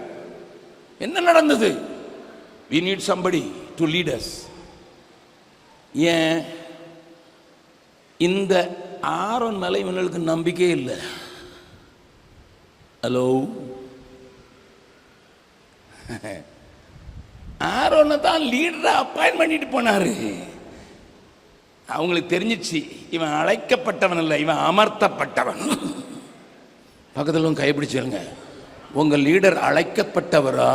என்ன நடந்தது? we need somebody to lead us. ஏன் இந்த ஆரோன் மேல இவங்களுக்கு நம்பிக்கையே இல்லை. ஹலோ, ஆரோனை தான் லீடரா அப்பாயின்ட் பண்ணிட்டு போனாரு. அவங்களுக்கு தெரிஞ்சிச்சு, இவன் அழைக்கப்பட்டவன் இல்லை, இவன் அமர்த்தப்பட்டவன். பக்கத்தில் கைப்பிடிச்சிருங்க, உங்க லீடர் அழைக்கப்பட்டவரா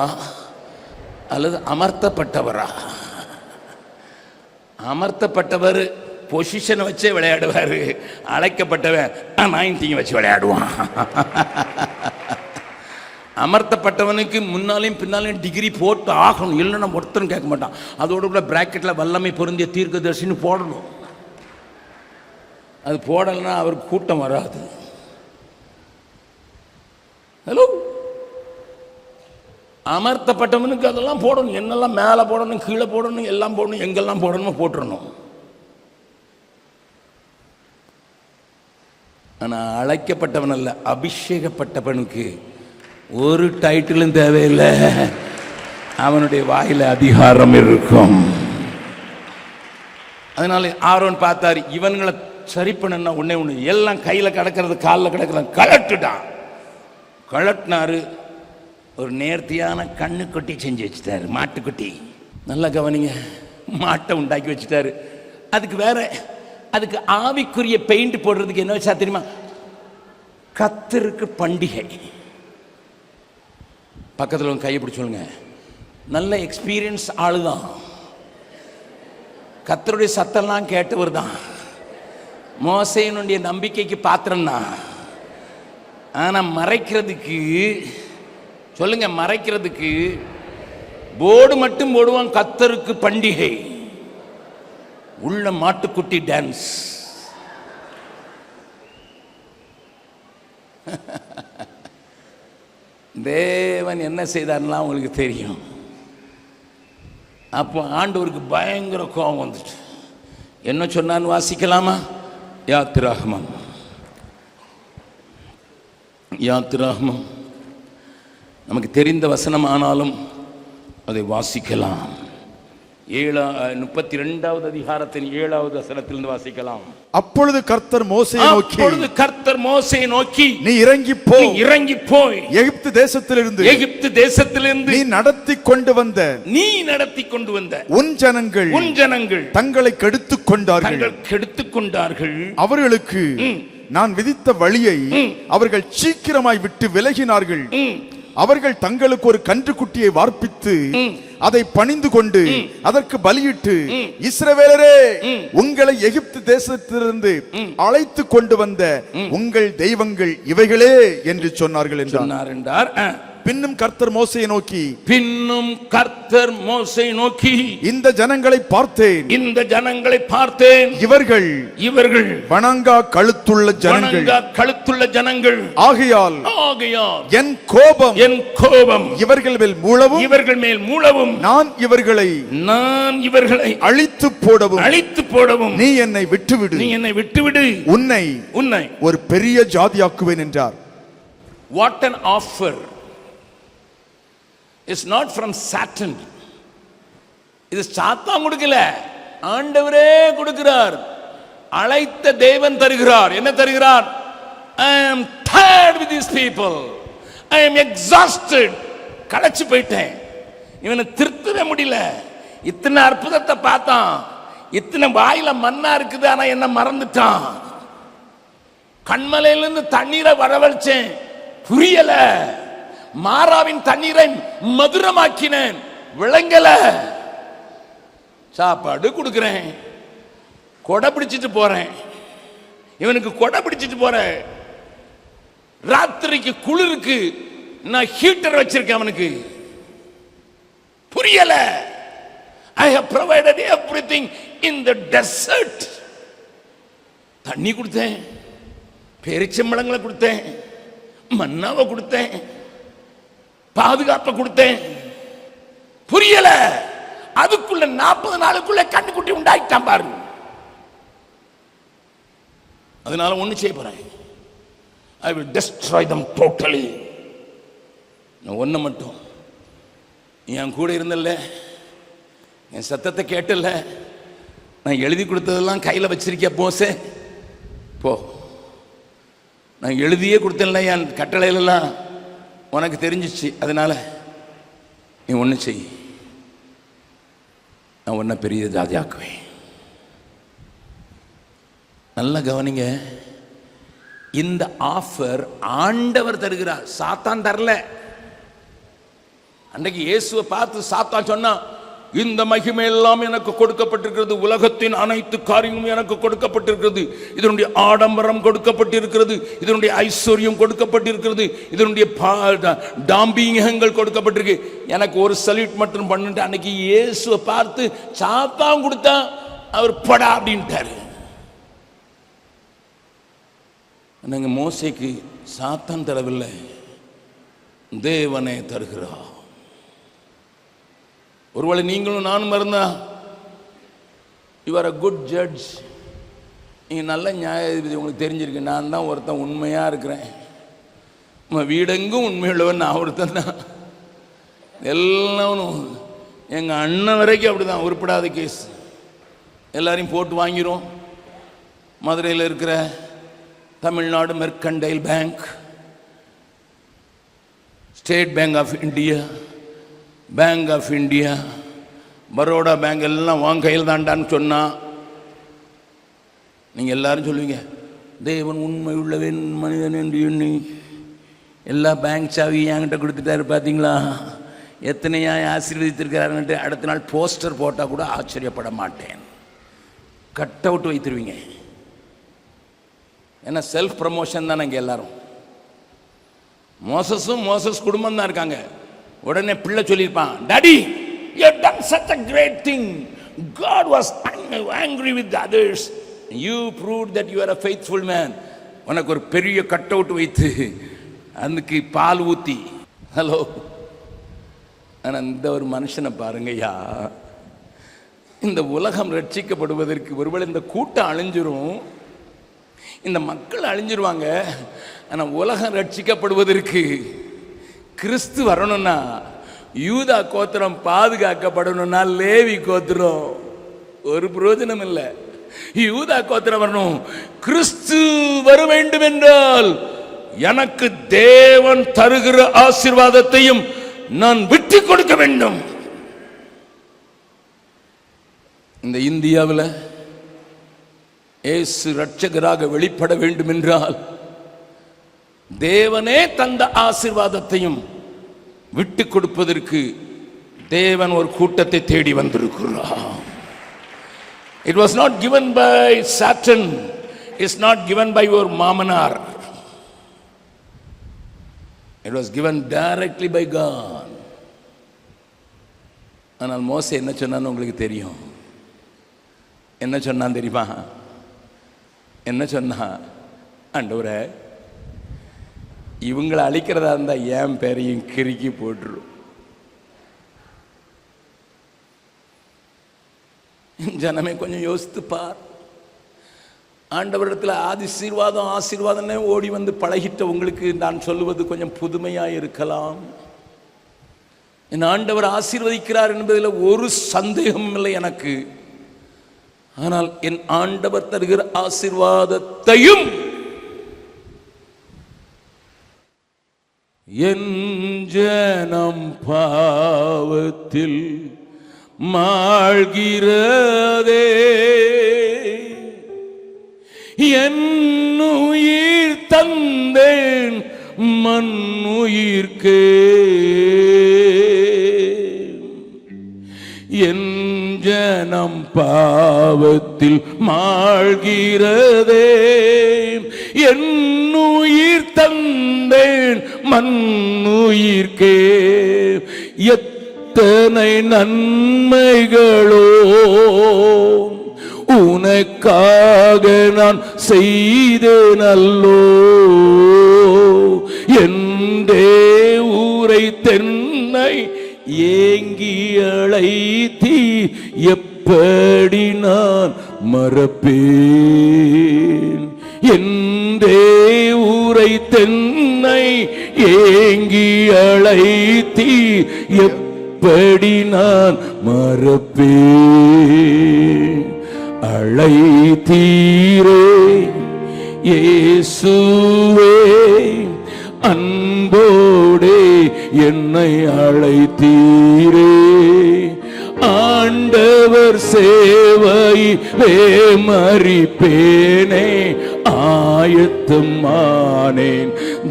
அல்லது அமர்த்தப்பட்டவரா? அமர்த்தப்பட்டவர் பொசிஷனை வச்சே விளையாடுவாரு, அழைக்கப்பட்டவன் 19 வச்சு விளையாடுவான். அமர்த்தப்பட்டவனுக்கு முன்னாலையும் பின்னாலையும் டிகிரி போட்டு ஆகணும், இல்லைன்னா ஒருத்தரும் கேட்க மாட்டான். அதோடு கூட பிராக்கெட்டில் வல்லமை பொருந்திய தீர்க்கதரிசின்னு போடணும். அது போடலைன்னா அவருக்கு கூட்டம் வராது. ஹலோ, அமர்த்தப்பட்டவனுக்கு அதெல்லாம் போடணும், என்னெல்லாம் மேலே போடணும், கீழே போடணும், எல்லாம் போடணும், எங்கெல்லாம் போடணுமோ போட்டுடணும். ஆனால் அழைக்கப்பட்டவன் அல்ல, அபிஷேகப்பட்டவனுக்கு ஒரு டைட்டிலும் தேவையில்லை, அவனுடைய வாயில அதிகாரம் இருக்கும். அதனால ஆரோன் பார்த்தாரு, இவன்களை சரி பண்ண ஒண்ணே ஒண்ணு, எல்லாம் கையில கிடக்கிறது காலில் கிடக்கிறது கலட்டுட்டான். கலட்டினாரு, ஒரு நேர்த்தியான கண்ணுக்குட்டி செஞ்சு வச்சுட்டாரு, மாட்டுக்குட்டி. நல்லா கவனிங்க, மாட்டை உண்டாக்கி வச்சுட்டாரு. அதுக்கு வேற, அதுக்கு ஆவிக்குரிய பெயிண்ட் போடுறதுக்கு என்ன வச்சா தெரியுமா? கர்த்தருக்கு பண்டிகை. பக்கத்தில் கையை பிடிச்சு சொல்லுங்க, நல்ல எக்ஸ்பீரியன்ஸ் ஆளுதான், கர்த்தருடைய சத்தம்லாம் கேட்டவர் தான், மோசேயினுடைய நம்பிக்கைக்கு பாத்திரம் தான். ஆனா மறைக்கிறதுக்கு சொல்லுங்க, மறைக்கிறதுக்கு போர்டு மட்டும் போடுவான், கர்த்தருக்கு பண்டிகை, உள்ள மாட்டுக்குட்டி டான்ஸ். தேவன் என்ன செய்தார்னா உங்களுக்கு தெரியும். அப்போ ஆண்டவருக்கு பயங்கர கோபம் வந்துட்டு என்ன சொன்னான்னு வாசிக்கலாமா? யாத்திராகமம், யாத்திராகமம் நமக்கு தெரிந்த வசனம், ஆனாலும் அதை வாசிக்கலாம். 32வது அதிகாரத்தின் 7வது வசனத்திலிருந்து வாசிக்கலாம். அப்பொழுது கர்த்தர் மோசேயை நோக்கி, நீ இறங்கி போய் எகிப்து தேசத்திலிருந்து நீ நடத்தி கொண்டு வந்த உன் ஜனங்கள் தங்களை கெடுத்துக் கொண்டார்கள். அவர்களுக்கு நான் விதித்த வழியை அவர்கள் சீக்கிரமாய் விட்டு விலகினார்கள். அவர்கள் தங்களுக்கு ஒரு கன்றுக்குட்டியை வார்ப்பித்து அதை பணிந்து கொண்டு அதற்கு பலியிட்டு, இஸ்ரவேலரே, உங்களை எகிப்து தேசத்திலிருந்து அழைத்து கொண்டு வந்த உங்கள் தெய்வங்கள் இவைகளே என்று சொன்னார்கள் என்றார். பின்னும் கர்த்தர் மோசேயை நோக்கி, இந்த ஜனங்களை பார்த்தேன், இவர்கள் வணங்கா கழுத்துள்ள ஜனங்கள், ஆகையால் என் கோபம் இவர்கள் மேல் மூளவும் நான் இவர்களை அழித்து போடவும் நீ என்னை விட்டுவிடு, உன்னை ஒரு பெரிய ஜாதியாக்குவேன் என்றார். What an offer! It's not from Satan. இது சாத்தான் கொடுக்கல, ஆண்டவரே கொடுக்கிறார். அழைத்த தேவன் தருகிறார். என்ன தருகிறார்? I am tired with these people. I am exhausted. களைச்சு போயிட்டேன், இவனை திருத்தவே முடியல. இத்தனை அற்புதத்தை பார்த்தான், இத்தனை வாயில மண்ணா இருக்குது, ஆனா என்ன மறந்துட்டான். கண்மலையிலிருந்து தண்ணீரை வரவழைச்சேன், புரியல. மாறாவின் தண்ணீரை மதுரமாக்கினேன், விளங்கல. சாப்பாடு கொடுக்கிறேன், கொடை பிடிச்சிட்டு போறேன், இவனுக்கு கொடை பிடிச்சிட்டு போறேன். ராத்திரிக்கு குளிருக்கு நான் ஹீட்டர் வச்சிருக்கேன் அவனுக்கு. புரியல. I have provided everything in the desert. தண்ணி கொடுத்தேன், பேரிச்சம்பழங்களை கொடுத்தேன், மன்னாவை கொடுத்தேன், பாதுகாப்பை கொடுத்தேன். புரியல. அதுக்குள்ள 40 நாளுக்குள்ள கண்ணுக்குட்டி உண்டாயிட்டான் பாருங்க. அதனால ஒண்ணு செய்ய போறேன். I will destroy them totally. நான் ஒண்ணு மட்டும், என் கூட இருந்தல்ல, என் சத்தத்தை கேட்டல, நான் எழுதி கொடுத்ததெல்லாம் கையில் வச்சிருக்கிய போசே போ. நான் எழுதியே கொடுத்தேன்ல என் கட்டளையிலெல்லாம், உனக்கு தெரிஞ்சிச்சு. அதனால நீ ஒன்று செய், நான் ஒன்றை பெரிய ஜாதியாக்குவேன். நல்லா கவனிங்க, இந்த ஆஃபர் ஆண்டவர் தருகிறார், சாத்தான் தரல. அன்றைக்கு இயேசுவை பார்த்து சாத்தான் சொன்னா, இந்த மகிமை எல்லாம் எனக்கு கொடுக்கப்பட்டிருக்கிறது, உலகத்தின் அனைத்து காரியங்களும் எனக்கு கொடுக்கப்பட்டிருக்கிறது, இதனுடைய ஆடம்பரம் கொடுக்கப்பட்டிருக்கிறது, இதனுடைய ஐஸ்வர்யம் கொடுக்கப்பட்டிருக்கிறது, இதனுடைய டாம்பியங்கள் கொடுக்கப்பட்டிருக்கு, எனக்கு ஒரு சல்யூட் மட்டும் பண்ணிட்டு அன்னைக்கு இயேசுவை பார்த்து சாத்தான் கொடுத்தா அவர் படா அப்படின்ட்டாரு. நாங்க மோசேக்கு சாத்தான் தரவில்லை, தேவனே தருகிறார். ஒருவேளை நீங்களும் நானும் இருந்தா, you are a good judge, நீங்கள் நல்ல நியாயாதிபதி, உங்களுக்கு தெரிஞ்சிருக்கு. நான் தான் ஒருத்தன் உண்மையாக இருக்கிறேன், நம்ம வீடெங்கும் உண்மையுள்ளவன் நான் ஒருத்தன் தான். எல்லாம் எங்கள் அண்ணன் வரைக்கும் அப்படி தான், உருப்படாத கேஸ் எல்லாரையும் போட்டு வாங்கிரும். மதுரையில் இருக்கிற Tamil Nadu mercantile bank, state bank of India, bank of India, Baroda bank எல்லாம் வாங்க கையில் தாண்டான்னு சொன்னா நீங்கள் எல்லாரும் சொல்லுவீங்க, தேவன் உண்மை உள்ளவன் மனிதன் என்று எண்ணி எல்லா பேங்க் சாவியும் என்கிட்ட கொடுத்துட்டாரு பார்த்தீங்களா, எத்தனையா ஆசீர்வதித்திருக்கிறாருன்ட்டு அடுத்த நாள் போஸ்டர் போட்டால் கூட ஆச்சரியப்பட மாட்டேன். கட் அவுட் வைத்திருவீங்க. ஏன்னா செல்ஃப் ப்ரமோஷன் தான். இங்கே எல்லாரும் மோசஸ் குடும்பம் தான் இருக்காங்க. உடனே பிள்ளை சொல்லியிருப்பான், daddy you have done such a great thing, God was angry with the others, you proved that you are a faithful man. உனக்கு ஒரு பெரிய கட் அவுட் வைத்து அதுக்கு பால் ஊத்தி, ஹலோ. ஆனால் இந்த ஒரு மனுஷனை பாருங்கய்யா, இந்த உலகம் ரட்சிக்கப்படுவதற்கு ஒருவேளை இந்த கூட்டம் அழிஞ்சிரும், இந்த மக்கள் அழிஞ்சிருவாங்க. ஆனால் உலகம் ரட்சிக்கப்படுவதற்கு கிறிஸ்து வரணும்னா, யூதா கோத்திரம் பாதுகாக்கப்படணும்னா லேவி கோத்திரம் ஒரு பிரயோஜனம் இல்லை. யூதா கோத்திரம் வரணும். கிறிஸ்து வர வேண்டும் என்றால் எனக்கு தேவன் தருகிற ஆசீர்வாதத்தையும் நான் விட்டு கொடுக்க வேண்டும். இந்த இந்தியாவில் இயேசு ரட்சகராக வெளிப்பட வேண்டும் என்றால் தேவனே தந்த ஆசீர்வாதத்தையும் விட்டு கொடுப்பதற்கு தேவன் ஒரு கூட்டத்தை தேடி வந்திருக்கிறார். It was not given by Satan, it's not given by your மாமனார், it was given directly by God. ஆனால் மோசே என்ன சொன்னான்னு உங்களுக்கு தெரியும். என்ன சொன்னான் தெரியுமா? என்ன சொன்னா, ஆண்டவரே இவங்களை அழிக்கிறதா இருந்தா என் பேரையும் கிறுக்கி போட்டுரும். ஜனமே கொஞ்சம் யோசித்து பார். ஆண்டவரிடத்தில் ஆசீர்வாதம் ஓடி வந்து பழகிட்ட உங்களுக்கு நான் சொல்லுவது கொஞ்சம் புதுமையாக இருக்கலாம். என் ஆண்டவர் ஆசீர்வதிக்கிறார் என்பதில் ஒரு சந்தேகமும் இல்லை எனக்கு. ஆனால் என் ஆண்டவர் தருகிற ஆசீர்வாதத்தையும் என் ஜனம் பாவத்தில் மாழ்கிறதே, என் உயிர் தந்தேன் மண்ணுயிர்க்கே, என் ஜனம் பாவத்தில் மாழ்கிறதே, என் உயிர் தந்தேன் மண்ணுயிர்க்கே. எத்தனை நன்மைகளோ உனக்காக நான் செய்தேனல்லோ, எந்தே ஊரை தென்னை ஏங்கி அழைத்தி எப்படி நான் மறப்பேன். எந்தே ஊரை தென்னை ஏங்கி அழைத்தி எப்படி நான் மறப்பேன். அழைத்தீரே இயேசுவே, அன்போடே என்னை அழைத்தீரே. ஆண்டவர் சேவையிலே மரிப்பேனே, ஆயத்தமானேன்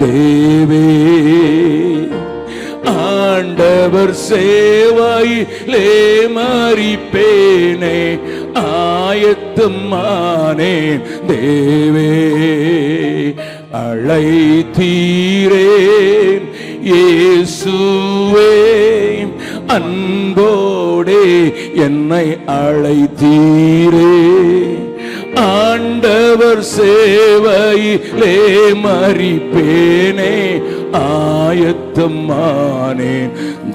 தேவே. ஆண்டவர் சேவையிலே மரிப்பேனே, ஆயத்தமானேன் தேவே. அழைத்தீரே இயேசுவே, அன்போடே என்னை அழைத்தீரே. ஆண்டவர் சேவையிலே மரிப்பேனே, ஆயத்தமானேன்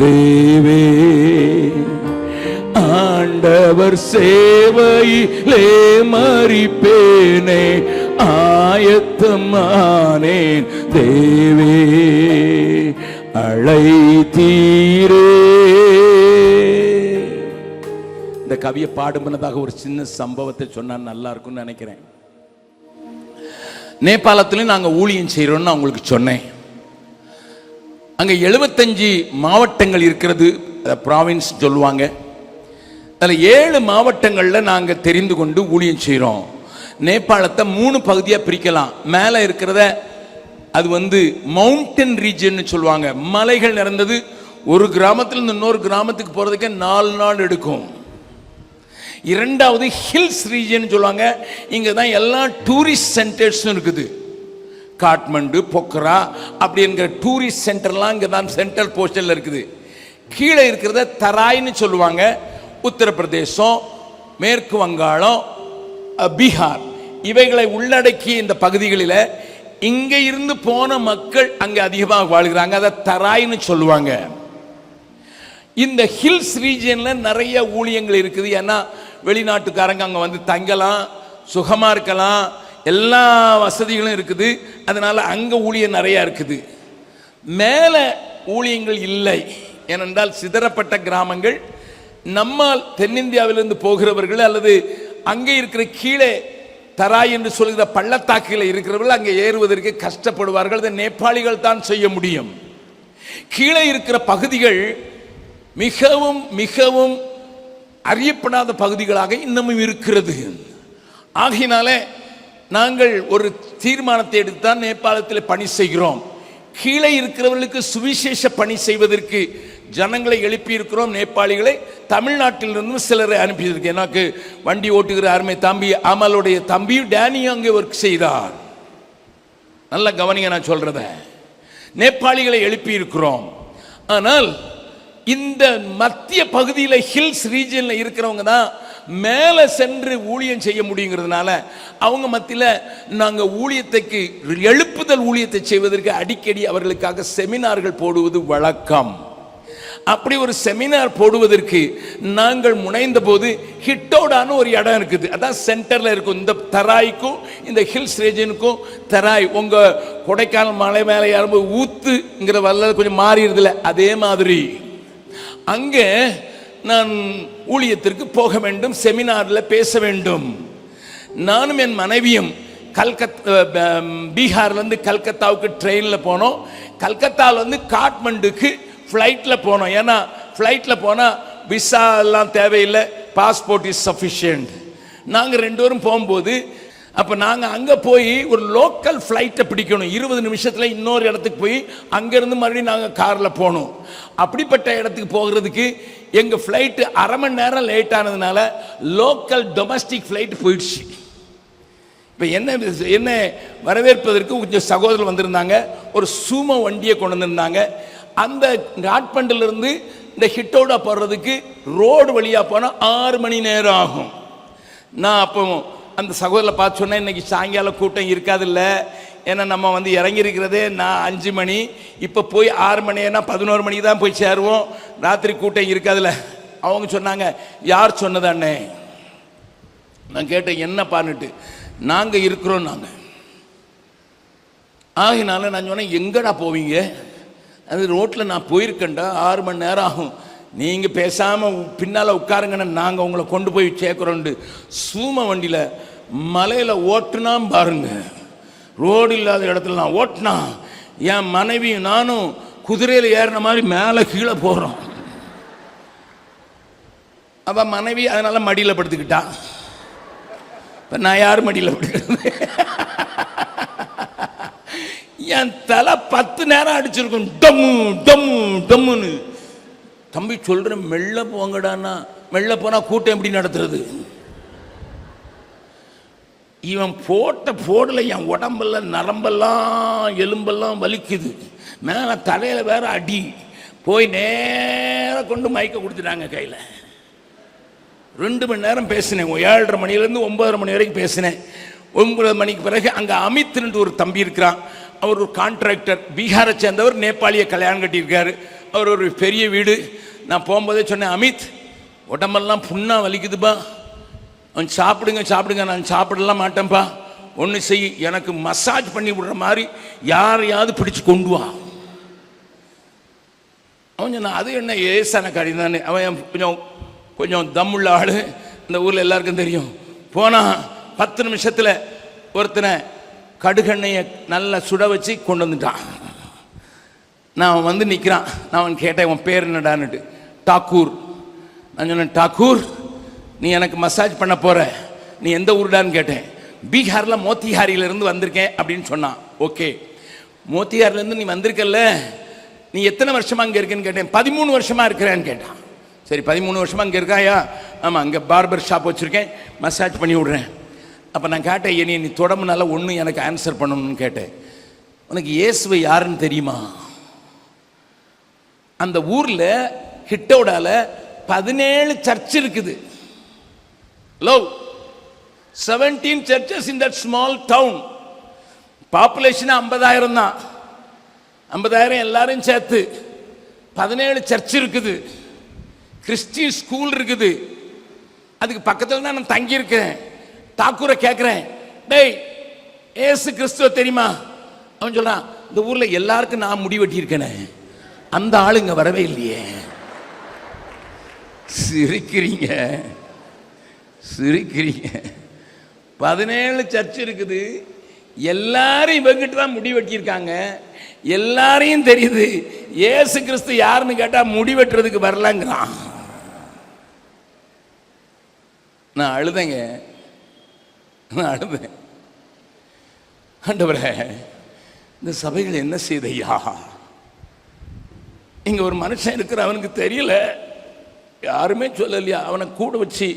தேவே. ஆண்டவர் சேவையிலே மரிப்பேனே, ஆயத்தமானேன் தேவே. அழைத்தீரே. இந்த கவியை பாடுமுன்னதாக ஒரு சின்ன சம்பவத்தை சொன்னா நல்லா இருக்கும்னு நினைக்கிறேன். நேபாளத்திலும் நாங்க ஊழியம் செய்யறோம்னு அவங்களுக்கு சொன்னேன். அங்க 75 மாவட்டங்கள் இருக்கிறது, ப்ராவின்ஸ் சொல்லுவாங்க. அதில் 7 மாவட்டங்கள்ல நாங்க தெரிந்து கொண்டு ஊழியம் செய்யறோம். நேபாளத்தை 3 பகுதியா பிரிக்கலாம். மேல இருக்கிறத அது மவுண்டன் ரீஜன் சொல்லுவாங்க, மலைகள் நிறைந்தது. ஒரு கிராமத்தில் இன்னொரு கிராமத்துக்கு போறதுக்கு 4 நாள் எடுக்கும். இரண்டாவது ஹில்ஸ் ரீஜன் சொல்லுவாங்க. இங்க தான் எல்லா டூரிஸ்ட் சென்டர்ஸும் இருக்குது. காட்மண்டு, பொக்ரா அப்படி என்கிற டூரிஸ்ட் சென்டர்லாம் இங்கே தான் சென்ட்ரல் போஸ்டல் இருக்குது. கீழே இருக்கிறத தராய்னு சொல்லுவாங்க. உத்தரப்பிரதேசம், மேற்கு வங்காளம், பீகார் இவைகளை உள்ளடக்கிய இந்த பகுதிகளில் இங்கே இருந்து போன மக்கள் அங்கே அதிகமாக வாழ்கிறாங்க. அதை தராய்னு சொல்லுவாங்க. இந்த ஹில்ஸ் ரீஜன்ல நிறைய ஊழியங்கள் இருக்குது. ஏன்னா வெளிநாட்டுக்காரங்க அங்கே வந்து தங்கலாம், சுகமாக இருக்கலாம், எல்லா வசதிகளும் இருக்குது. அதனால அங்கே ஊழியம் நிறையா இருக்குது. மேலே ஊழியங்கள் இல்லை. ஏனென்றால் சிதறப்பட்ட கிராமங்கள். நம்மால் தென்னிந்தியாவிலிருந்து போகிறவர்கள் அல்லது அங்கே இருக்கிற கீழே தராய் என்று சொல்கிற பள்ளத்தாக்கில் இருக்கிறவர்கள் அங்கே ஏறுவதற்கு கஷ்டப்படுவார்கள். அதை நேபாளிகள் தான் செய்ய முடியும். கீழே இருக்கிற பகுதிகள் மிகவும் மிகவும் அறியப்படாத பகுதிகளாக இன்னமும் இருக்கிறது. ஆகையினாலே நாங்கள் ஒரு தீர்மானத்தை எடுத்துதான் நேபாளத்தில் பணி செய்கிறோம். கீழே இருக்கிறவர்களுக்கு சுவிசேஷ பணி செய்வதற்கு ஜனங்களை எழுப்பி இருக்கிறோம். நேபாளிகளை தமிழ்நாட்டிலிருந்து சிலரை அனுப்பியிருக்கேன். எனக்கு வண்டி ஓட்டுகிற அருமை தம்பி அமலுடைய தம்பி டேனியும் அங்கே ஒர்க் செய்தார். நல்ல கவனிங்க நான் சொல்றத. நேபாளிகளை எழுப்பி இருக்கிறோம். ஆனால் இந்த மத்திய பகுதியில் ஹில்ஸ் ரீஜன்ல இருக்கிறவங்க தான் மேலே சென்று ஊழியம் செய்ய முடியுங்கிறதுனால அவங்க மத்தியில் நாங்கள் ஊழியத்துக்கு எழுப்புதல் ஊழியத்தை செய்வதற்கு அடிக்கடி அவர்களுக்காக செமினார்கள் போடுவது வழக்கம். அப்படி ஒரு செமினார் போடுவதற்கு நாங்கள் முனைந்த போது ஹிட்டோடான ஒரு இடம் இருக்குது. அதான் சென்டர்ல இருக்கும். இந்த தராய்க்கும் இந்த ஹில்ஸ் ரீஜனுக்கும் தராய் உங்க கொடைக்கானல் மலை மேலே ஏறும்போது ஊத்துங்கிற வரல கொஞ்சம் மாறிடுதுல, அதே மாதிரி அங்கே நான் ஊழியத்திற்கு போக வேண்டும், செமினாரில் பேச வேண்டும். நானும் என் மனைவியும் பீகார்லேருந்து கல்கத்தாவுக்கு ட்ரெயினில் போனோம். கல்கத்தாவிலேருந்து காட்மண்டுக்கு ஃப்ளைட்டில் போனோம். ஏன்னா ஃப்ளைட்டில் போனால் விசா எல்லாம் தேவையில்லை, பாஸ்போர்ட் இஸ் சஃபிஷியன்ட். நாங்கள் 2 பேரும் போகும்போது அப்போ நாங்கள் அங்கே போய் ஒரு லோக்கல் ஃப்ளைட்டை பிடிக்கணும். 20 நிமிஷத்தில் இன்னொரு இடத்துக்கு போய் அங்கேருந்து மறுபடியும் நாங்கள் காரில் போகணும். அப்படிப்பட்ட இடத்துக்கு போகிறதுக்கு எங்கள் ஃப்ளைட்டு அரை மணி நேரம் லேட் ஆனதுனால லோக்கல் டொமஸ்டிக் ஃப்ளைட் போயிடுச்சு. இப்போ என்ன வரவேற்பதற்கு கொஞ்சம் சகோதரர் வந்திருந்தாங்க. ஒரு சூமோ வண்டியை கொண்டு வந்திருந்தாங்க. அந்த காட்மண்டிலிருந்து இந்த ஹிட்டோடா போடுறதுக்கு ரோடு வழியா போனா 6 மணி நேரம் ஆகும். நான் அப்போ அந்த சகோதரரை பார்த்து சொன்னேன், இன்னைக்கு சாயங்காலம் கூட்டம் இருக்காதுல்ல, ஏன்னா நம்ம வந்து இறங்கி இருக்கிறதே நான் 5 மணி, இப்போ போய் 6 மணினா 11 மணிக்கு தான் போய் சேருவோம், ராத்திரி கூட்டம் இருக்காதுல்ல. அவங்க சொன்னாங்க, யார் சொன்னது அண்ணே? நான் கேட்டேன், என்ன பான்னுட்டு. நாங்கள் இருக்கிறோம் நாங்கள். ஆகினால நான் சொன்னேன், எங்கடா போவீங்க? அது ரோட்டில் நான் போயிருக்கேன்டா, 6 மணி நேரம் ஆகும், நீங்கள் பேசாமல் பின்னால் உட்காருங்கன்னு நாங்கள் உங்களை கொண்டு போய் சேர்க்குறோண்டு சூம வண்டியில் மலையில் ஓட்டுனா பாருங்க, ரோடு இல்லாத இடத்துல நான் ஓட்டினா என் மனைவியும் நானும் குதிரையில் ஏறின மாதிரி மேலே கீழே போகிறோம். அவன் மனைவி அதனால மடியில் படுத்துக்கிட்டான். இப்போ நான் யார் மடியில் படுக்கிறது? என் தலை 10 நேரம் அடிச்சிருக்கும், டம்மு டம்மு டம்முன்னு. தம்பி சொல்கிறேன், மெல்ல போங்கடான்னா, மெல்ல போனால் கூட்டம் எப்படி நடத்துறது? இவன் போடல, என் உடம்பெல்லாம் நரம்பெல்லாம் எலும்பெல்லாம் வலிக்குது, மேலே தலையில் வேற அடி. போய் நேராக கொண்டு மயக்க கொடுத்துட்டாங்க கையில். 2 மணி நேரம் பேசினேன், 7:30 மணிலேருந்து 9:30 மணி வரைக்கும் பேசினேன். 9 மணிக்கு பிறகு அங்கே அமித்னு ஒரு தம்பி இருக்கிறான், அவர் ஒரு கான்ட்ராக்டர், பீகாரை சேர்ந்தவர், நேபாளியை கல்யாணம் கட்டியிருக்காரு. அவர் ஒரு பெரிய வீடு. நான் போகும்போதே சொன்னேன், அமித் உடம்பெல்லாம் புண்ணா வலிக்குதுப்பா, அவன் சாப்பிடுங்க சாப்பிடுங்க. நான் சாப்பிடலாம் மாட்டேன்ப்பா, ஒன்று செய், எனக்கு மசாஜ் பண்ணி விடுற மாதிரி யாரையாவது பிடிச்சு கொண்டு வா. அவன் சொன்னான், அது என்ன ஏசான காரியம் தானே. அவன் கொஞ்சம் தம்முள்ள ஆள், இந்த ஊரில் எல்லாருக்கும் தெரியும். போனால் 10 நிமிஷத்தில் ஒருத்தனை கடுகெண்ணையை நல்லா சுட வச்சு கொண்டு வந்துட்டான். நான் வந்து நிற்கிறான். நான் அவன் கேட்டேன், உன் பேர் என்னடான்னுட்டு. டாக்கூர். நான் சொன்னேன், டாக்கூர் நீ எனக்கு மசாஜ் பண்ண போகிற, நீ எந்த ஊருடான்னு கேட்டேன். பீகாரில் மோத்திஹாரியிலேருந்து வந்திருக்கேன் அப்படின்னு சொன்னான். ஓகே, மோத்திஹாரிலேருந்து நீ வந்திருக்கல்ல, நீ எத்தனை வருஷமாக அங்கே இருக்கேன்னு கேட்டேன். 13 வருஷமாக இருக்கிறேன்னு கேட்டான். சரி, 13 வருஷமாக அங்கே இருக்காயா? ஆமாம், அங்கே பார்பர் ஷாப் வச்சுருக்கேன், மசாஜ் பண்ணி விட்றேன். அப்போ நான் கேட்டேன், நீ தொடம்புனால ஒன்று எனக்கு ஆன்சர் பண்ணணும்னு கேட்டேன். உனக்கு இயேசுவை யாருன்னு தெரியுமா? அந்த ஊரில் ஹிட்டோடால 17 சர்ச் இருக்குது. Love 17 churches in that small town. Population 50,000 தான். 50,000 எல்லாரும் சேர்த்து 17 சர்ச் இருக்குது, கிறிஸ்டியன் ஸ்கூல் இருக்குது. அதுக்கு பக்கத்தில் தான் நான் தங்கியிருக்கிறேன். தாக்கூரை கேட்குறேன், டேய் ஏசு கிறிஸ்துவ தெரியுமா? அவன் சொல்கிறான், இந்த ஊரில் எல்லாருக்கும் நான் முடி வெட்டியிருக்கேனே, அந்த ஆளுங்க வரவே இல்லையே. சிரிக்கிறீங்க சிரிக்கிறீங்க. 17 சர்ச் இருக்குது, எல்லாரும் இவங்கிட்ட தான் முடி வெட்டியிருக்காங்க, எல்லாரையும் தெரியுது. ஏசு கிறிஸ்து யாருன்னு கேட்டால் முடி வெட்டுறதுக்கு வரலங்கிறான். நான் அழுதேங்க, நான் அழுதேன். ஆண்டவரே, இந்த சபைகள் என்ன செய்தையா? இங்க ஒரு மனுஷன் இருக்கிற, அவனுக்கு தெரியல, யாருமே சொல்லலையா? அவனை கூட வச்சு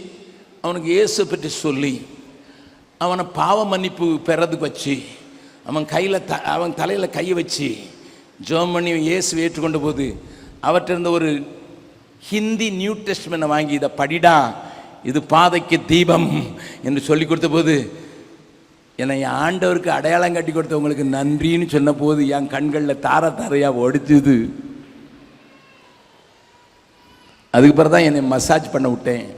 அவனுக்கு இயேசு பற்றி சொல்லி அவனை பாவ மன்னிப்பு பெறதுக்கு வச்சு அவன் தலையில் கையை வச்சு ஜெபம் பண்ணி இயேசு ஏற்றுக்கொண்ட போது அவர்கிட்ட இருந்த ஒரு ஹிந்தி நியூ டெஸ்ட்மென்ட் வாங்கி, இதை படிடா, இது பாதைக்கு தீபம் என்று சொல்லி கொடுத்த போது, என்னை ஆண்டவருக்கு அடையாளம் கட்டி கொடுத்தவங்களுக்கு நன்றின்னு சொன்ன போது என் கண்களில் தார தாரையா ஒடிச்சுது. அதுக்கு பிறகு தான் என்னை மசாஜ் பண்ண விட்டேன்.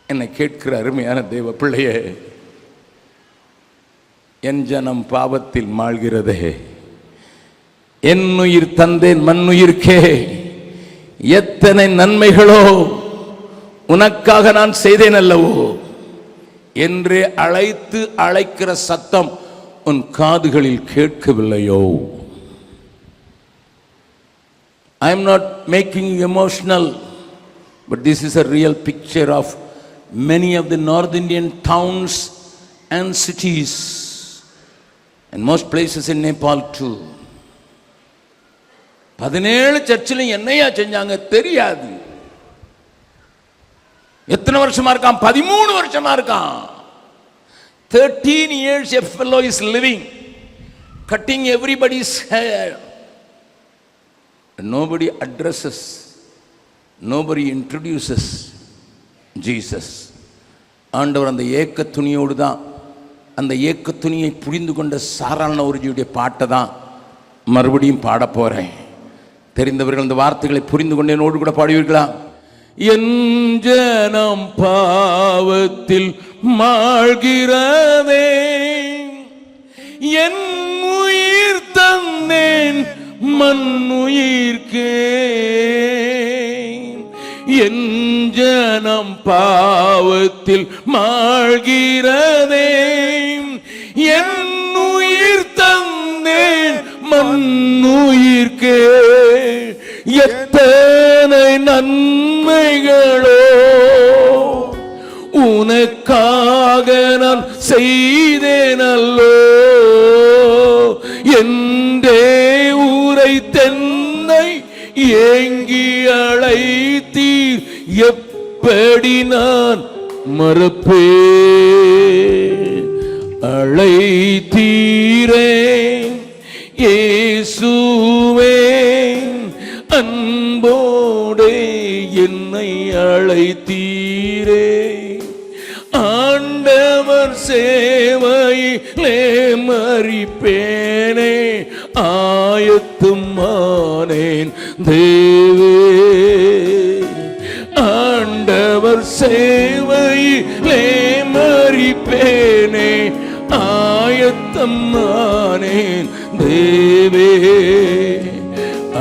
என்னை கேட்கிற அருமையான தேவ பிள்ளையே, என் ஜனம் பாவத்தில் மாழ்கிறதே, என் உயிர் தந்தேன் மண்ணுயிர்க்கே, எத்தனை நன்மைகளோ உனக்காக நான் செய்தேன் அல்லவோ என்று அழைக்கிற சத்தம் உன் காதுகளில் கேட்கவில்லையோ? I am not making you emotional, but this is a real picture of many of the North Indian towns and cities and most places in Nepal too. 17 சர்ச்சில் என்னையா செஞ்சாங்க தெரியாது. எத்தனை வருஷமா இருக்கான்? 13 வருஷமா இருக்கான். 13 years a fellow is living, cutting everybody's hair. nobody addresses, nobody introduces Jesus. ஆண்டவர் அந்த ஏக்க துணியோடு தான், அந்த ஏக்க துணியை புரிந்து கொண்ட சாராள ஒருஜியுடைய பாட்டை தான் மறுபடியும் பாட போகிறேன். தெரிந்தவர்கள் அந்த வார்த்தைகளை புரிந்து கொண்டு என்னோடு கூட பாடுவீர்களா? என் ஜனம் பாவத்தில் மாழ்கிறதே, என் உயிர் தந்தேன் மண்ணுயிர்க்கே. என் ஜனம் பாவத்தில் மாழ்கிறதே, என் உயிர் தந்தேன் மண்ணுயிர்க்கே. எத்தனை நன்மைகளோ உனக்காக நான் செய்தேனல்லோ, என்றே ஊரை தென்னை ஏங்கி அழைத்தீர், எப்படி நான் மறப்பேன்? அழைத்தீரே இயேசுவே, அன்போடே என்னை அழைத்தீரே. ஆண்டவர் சேவையிலே மரிப்பேனே, ஆயத்தமானேன் தேவே. ஆண்டவர் சேவையிலே மரிப்பேனே, ஆயத்தமானேன் தேவே.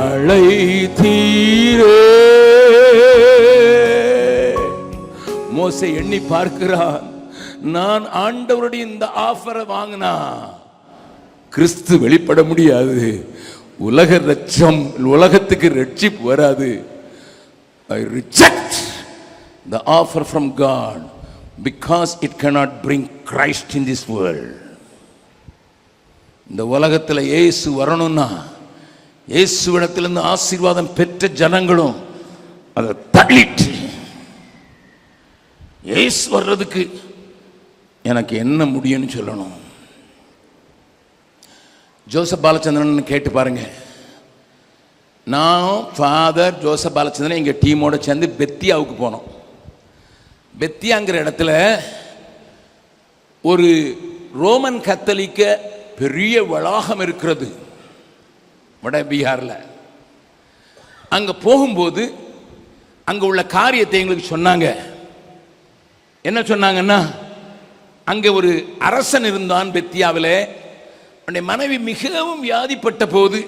அழைத்தீரே. மோசே எண்ணி பார்க்கிறான், நான் ஆண்டவருடைய இந்த ஆஃபரை வாங்கினா கிறிஸ்து வெளிப்பட முடியாது, உலகத்துக்கு ரட்சிப்பு வராது. I reject the offer from God because it cannot bring Christ in this world. இந்த உலகத்தில் இயேசு வரணும்னா, இயேசுவிடத்திலிருந்து ஆசீர்வாதம் பெற்ற ஜனங்களும் அதை தள்ளிட்டு இயேசு வர்றதுக்கு எனக்கு என்ன முடியும்னு சொல்லணும். ஜோசப் பாலச்சந்திரன் கேட்டு பாருங்க. நான் ஃபாதர் ஜோசப் பாலச்சந்திரன் எங்கள் டீமோட சேர்ந்து பெத்தியாவுக்கு போனோம். பெத்தியாங்கிற இடத்துல ஒரு ரோமன் கத்தோலிக்க பெரிய வளாகம் இருக்கிறது, வட பீகாரில். அங்கே போகும்போது அங்கே உள்ள காரியத்தை எங்களுக்கு சொன்னாங்க. என்ன சொன்னாங்கன்னா, அங்கே ஒரு அரசன் இருந்தான் பெத்தியாவில். அவனுடைய மனைவி மிகவும் வியாதிப்பட்ட போது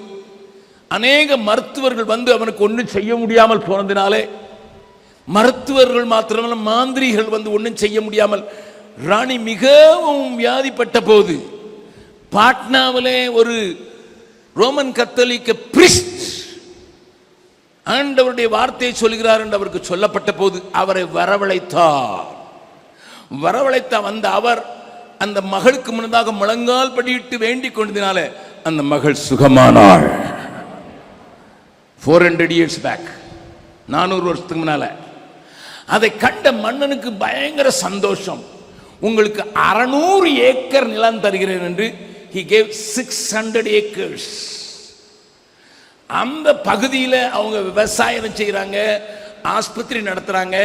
அநேக மருத்துவர்கள் வந்து அவனுக்கு ஒன்றும் செய்ய முடியாமல் போனதினாலே, மருத்துவர்கள் மாத்திரமல்ல மாந்திரிகள் வந்து ஒன்றும் செய்ய முடியாமல் ராணி மிகவும் வியாதிப்பட்ட போது பாட்னாவிலே ஒரு ரோமன் கத்தோலிக்க பிரிஸ்ட் ஆண்டவருடைய வார்த்தையை சொல்கிறார் என்று அவருக்கு சொல்லப்பட்ட போது அவரை வரவழைத்தார். வந்த அவர் அந்த மகளுக்கு முன்னதாக முழங்கால் படியிட்டு வேண்டிக் கொண்டதினால அந்த மகள் சுகமானாள். 400 years back, 400 வருஷத்துக்கு முன்னால. அதை கண்ட மன்னனுக்கு பயங்கர சந்தோஷம். உங்களுக்கு 600 ஏக்கர் நிலம் தருகிறேன் என்று he gave 600 acres. அந்த பகுதியில் அவங்க விவசாயம் செய்கிறாங்க, ஆஸ்பத்திரி நடத்துறாங்க,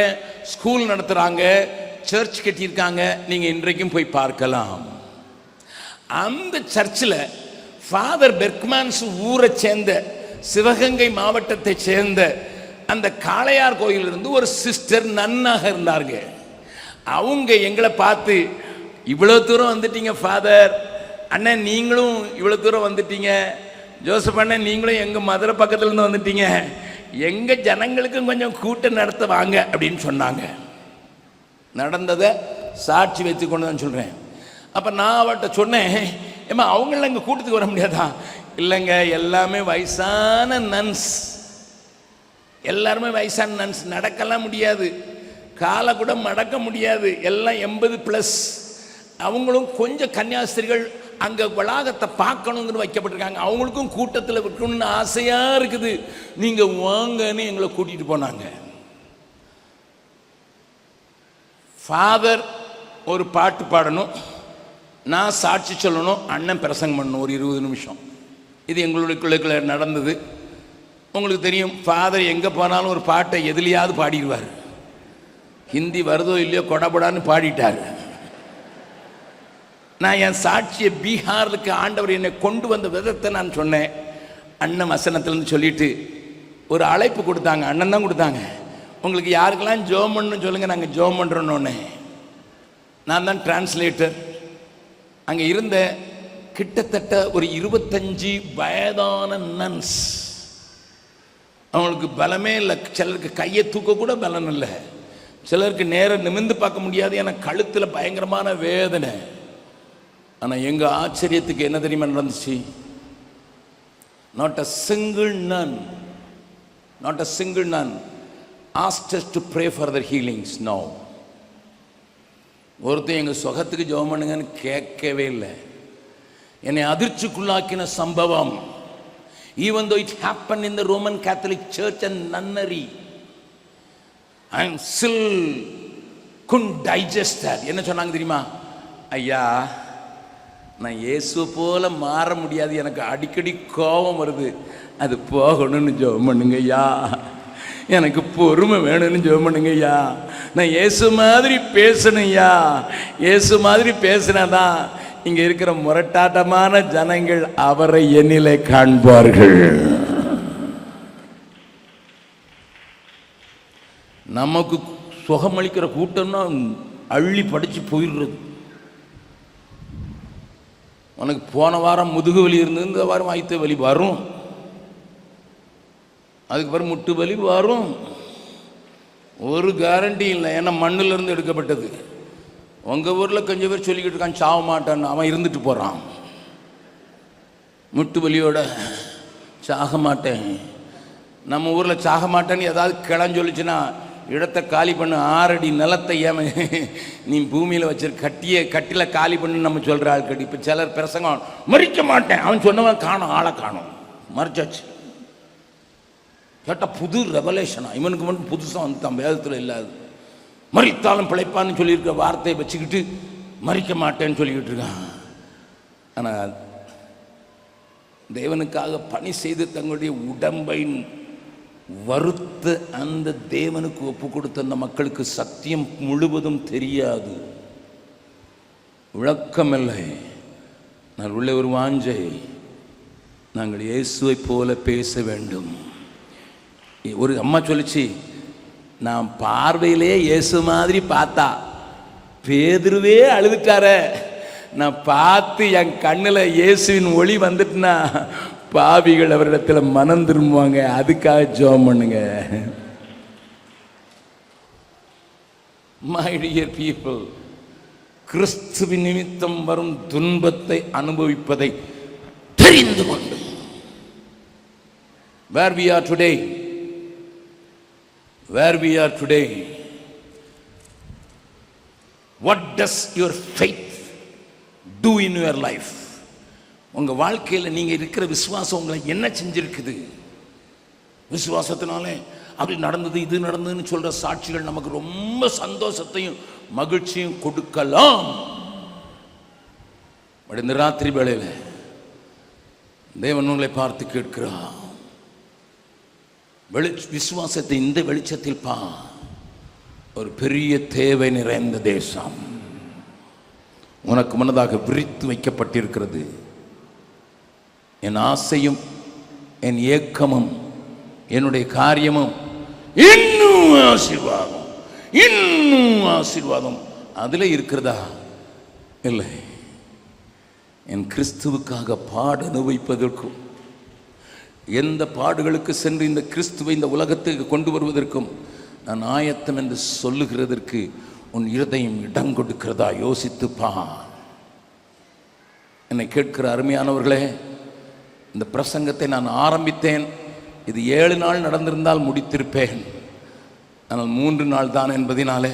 ஸ்கூல் நடத்துறாங்க, சர்ச் கட்டியிருக்காங்க. நீங்க இன்றைக்கும் போய் பார்க்கலாம். அந்த சர்ச்சில் ஃபாதர் பெர்க்மேன்ஸ் ஊரை சேர்ந்த, சிவகங்கை மாவட்டத்தை சேர்ந்த அந்த காளையார் கோயிலிருந்து ஒரு சிஸ்டர் நன்னாக இருந்தாங்க. அவங்க எங்களை பார்த்து, இவ்வளோ தூரம் வந்துட்டீங்க ஃபாதர், அண்ணன் நீங்களும் இவ்வளோ தூரம் வந்துட்டீங்க, ஜோசப் அண்ணன் நீங்களும் எங்கள் மதுரை பக்கத்துலேருந்து வந்துட்டீங்க, எங்கள் ஜனங்களுக்கும் கொஞ்சம் கூட்டம் நடத்த வாங்க அப்படின்னு சொன்னாங்க. நடந்ததை சாட்சி வச்சு கொண்டு தான் சொல்கிறேன். அப்போ நான் அவர்கிட்ட சொன்னேன், ஏம்மா அவங்கள இங்கே கூட்டத்துக்கு வர முடியாதா? இல்லைங்க, எல்லாமே வயசான நன்ஸ், எல்லாருமே வயசான நன்ஸ், நடக்கலாம் முடியாது, காலை கூட மடக்க முடியாது, எல்லாம் 80+. அவங்களும் கொஞ்சம் கன்னியாஸ்திரிகள் அங்கே வளாகத்தை பார்க்கணுங்கிற வைக்கப்பட்டிருக்காங்க. அவங்களுக்கும் கூட்டத்தில் இருக்கணும்னு ஆசையாக இருக்குது, நீங்கள் வாங்கன்னு எங்களை கூட்டிகிட்டு போனாங்க. ஃபாதர் ஒரு பாட்டு பாடணும், நான் சாட்சி சொல்லணும், அண்ணன் பிரசங்கம் பண்ணணும் ஒரு 20 நிமிஷம். இது எங்களுடைய நடந்தது. உங்களுக்கு தெரியும், ஃபாதர் எங்கே போனாலும் ஒரு பாட்டை எதுலையாவது பாடிடுவார். ஹிந்தி வருதோ இல்லையோ கொடபடான்னு பாடிட்டார். நான் என் சாட்சியை பீகாருக்கு ஆண்டவர் என்னை கொண்டு வந்த விதத்தை நான் சொன்னேன். அண்ணன் வசனத்திலேருந்து சொல்லிட்டு ஒரு அழைப்பு கொடுத்தாங்க. அண்ணன் தான் கொடுத்தாங்க. உங்களுக்கு யாருக்கெல்லாம் ஜோம் பண்ணணும்னு சொல்லுங்கள், நாங்கள் ஜோம் பண்ணுறோன்னு. நான் தான் டிரான்ஸ்லேட்டர். அங்கே இருந்த கிட்டத்தட்ட ஒரு 25 வயதான நன்ஸ். அவங்களுக்கு பலமே இல்லை. சிலருக்கு கையை தூக்க கூட பலம் இல்லை. சிலருக்கு நேரம் நிமிர்ந்து பார்க்க முடியாது. எனக்கு கழுத்தில் பயங்கரமான வேதனை. ஆனால் எங்கள் ஆச்சரியத்துக்கு என்ன தெரியுமா நடந்துச்சு? Not a single nun asked us to pray for their healings. No. ஒருத்தர் எங்கள் சுகத்துக்கு ஜெபம் பண்ணுங்கன்னு கேட்கவே இல்லை. என்னை அதிர்ச்சிக்குள்ளாக்கின சம்பவம். Even though it happened in the Roman Catholic Church and nunnery, I still couldn't digest that. என்ன சொன்னாங்க தெரியுமா? ஐயா, நான் இயேசு போல மாற முடியாது, எனக்கு அடிக்கடி கோபம் வருது, அது போகணும்னு ஜெபம் பண்ணுங்க ஐயா. எனக்கு பொறுமை வேணும்னு ஜெபம் பண்ணுங்க ஐயா. நான் இயேசு மாதிரி பேசணும் ஐயா. இயேசு மாதிரி பேசினாதான் இங்க இருக்கிற முரட்டாட்டமான ஜனங்கள் அவரை என்னிலே காண்பார்கள். நமக்கு சுகமளிக்கிற கூட்டம்னா அள்ளி படிச்சு போயிடுறது. உனக்கு போன வாரம் முதுகு வலி இருந்தது, இந்த வாரம் வயிற்று வலி வரும், அதுக்கு பிறகு முட்டு வலி வரும். ஒரு கேரண்டி இல்லை. ஏன்னா மண்ணிலிருந்து எடுக்கப்பட்டது. உங்கள் ஊரில் கொஞ்சம் பேர் சொல்லிக்கிட்டு இருக்கான் சாவ மாட்டான்னு. அவன் இருந்துட்டு போகிறான் முட்டு வலியோட. சாக மாட்டேன். நம்ம ஊரில் சாக மாட்டேன்னு ஏதாவது கிளம் சொல்லிச்சுன்னா இடத்தை காலி பண்ணு, 6 அடி நிலத்தை ஏம நீ பூமியில் வச்சிருக்க கட்டில காலி பண்ணு நம்ம சொல்கிற ஆள் கட்டி. இப்போ சிலர் பிரசங்கம் மறிக்க மாட்டேன், அவன் சொன்னவன் காணும், ஆளை காணும், மறிச்சாச்சு. கேட்டால் புது ரெவலேஷனா, இவனுக்கு மட்டும் புதுசாக வந்துட்டான், வேதத்தில் இல்லாது. மறித்தாலும் பிழைப்பான்னு சொல்லியிருக்க வார்த்தையை வச்சுக்கிட்டு மறிக்க மாட்டேன்னு சொல்லிக்கிட்டு இருக்கான். ஆனால் தேவனுக்காக பணி செய்து தங்களுடைய உடம்பை வறுத்த அந்த தேவனுக்கு ஒப்பு கொடுத்த அந்த மக்களுக்கு சத்தியம் முழுவதும் தெரியாது, விளக்கமில்லை. நான் உள்ள ஒரு வாஞ்சை, நாங்கள் இயேசுவை போல பேச வேண்டும். ஒரு அம்மா சொல்லிச்சு, நான் பார்வையிலே இயேசு மாதிரி பார்த்தா பேதுருவே அழுதுட்டார, நான் பார்த்து என் கண்ணில் இயேசுவின் ஒளி வந்துட்டுனா பாவிகள் அவரிடத்தில் மனம் திரும்புவாங்க. அதுக்காக ஜெபம் பண்ணுங்க. My dear people, கிறிஸ்துவின் நிமித்தம் வரும் துன்பத்தை அனுபவிப்பதை தெரிந்து கொண்டு where we are today, what does your faith do in your life? உங்க வாழ்க்கையில் நீங்க இருக்கிற விசுவாசம் உங்களை என்ன செஞ்சிருக்குது? விசுவாசத்தினாலே அப்படி நடந்தது இது நடந்ததுன்னு சொல்ற சாட்சிகள் நமக்கு ரொம்ப சந்தோஷத்தையும் மகிழ்ச்சியும் கொடுக்கலாம். இந்த ராத்திரி வேளையில தேவன் உங்களை பார்த்து கேட்கிறார், விசுவாசத்தை இந்த வெளிச்சத்தில் பா. ஒரு பெரிய தேவை நிறைந்த தேசம் உனக்கு முன்னதாக விரித்து வைக்கப்பட்டிருக்கிறது. என் ஆசையும் என் ஏக்கமும் என்னுடைய காரியமும் இன்னும் ஆசீர்வாதம் அதில் இருக்கிறதா? இல்லை. என் கிறிஸ்துவுக்காக பாட அனுபவிப்பதற்கும் எந்த பாடுகளுக்கு சென்று இந்த கிறிஸ்துவை இந்த உலகத்துக்கு கொண்டு வருவதற்கும் நான் ஆயத்தம் என்று சொல்லுகிறதற்கு உன் இருதயம் இடம் கொடுக்கிறதா? யோசித்துப்பா. என்னை கேட்கிற அருமையானவர்களே, இந்த பிரசங்கத்தை நான் ஆரம்பித்தேன். இது 7 நாள் நடந்திருந்தால் முடித்திருப்பேன். ஆனால் 3 நாள் தான் என்பதினாலே